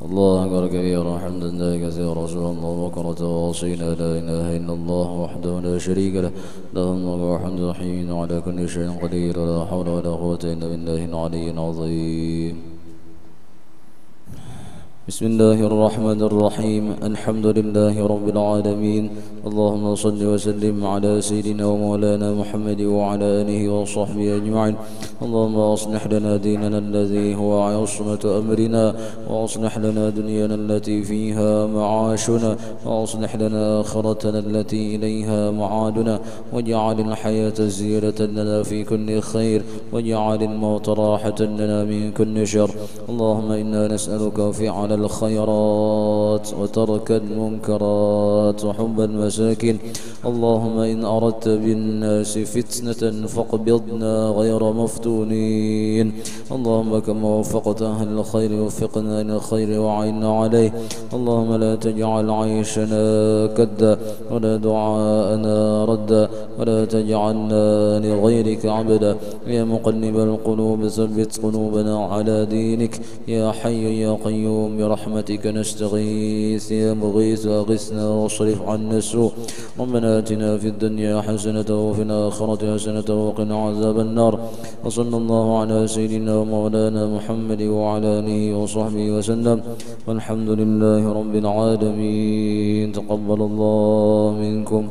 الله أكبر كبيرا حمدا لله كثيرا سبحان الله بكرة وأصيلا لا إله إلا الله وحده لا شريك له له الملك والحمد حين على كل شيء قدير لا حول ولا قوة إلا بالله العلي العظيم. بسم الله الرحمن الرحيم. الحمد لله رب العالمين. اللهم صل وسلم على سيدنا ومولانا محمد وعلى آله وصحبه أجمعين. اللهم أصلح لنا ديننا الذي هو عصمة أمرنا وأصلح لنا دنيانا التي فيها معاشنا وأصلح لنا آخرتنا التي إليها معادنا واجعل الحياة زيادة لنا في كل خير واجعل الموت راحة لنا من كل شر. اللهم إنا نسألك فعل الخيرات وترك المنكرات وحب المساكين. اللهم إن أردت بالناس فتنة فاقبضنا غير مفتونين. اللهم كما وفقت أهل الخير وفقنا للخير وعنا عليه. اللهم لا تجعل عيشنا كدا ولا دعاءنا ردا ولا تجعلنا لغيرك عبدا. يا مقلب القلوب ثبت قلوبنا على دينك. يا حي يا قيوم برحمتك نستغيث. يا مغيث أغثنا واصرف عنا السوء. ربنا آتنا في الدنيا حسنة وفي الآخرة حسنة وقنا عذاب النار. وصلى الله على سيدنا ومولانا محمد وعلى آله وصحبه وسلم والحمد لله رب العالمين. تقبل الله منكم.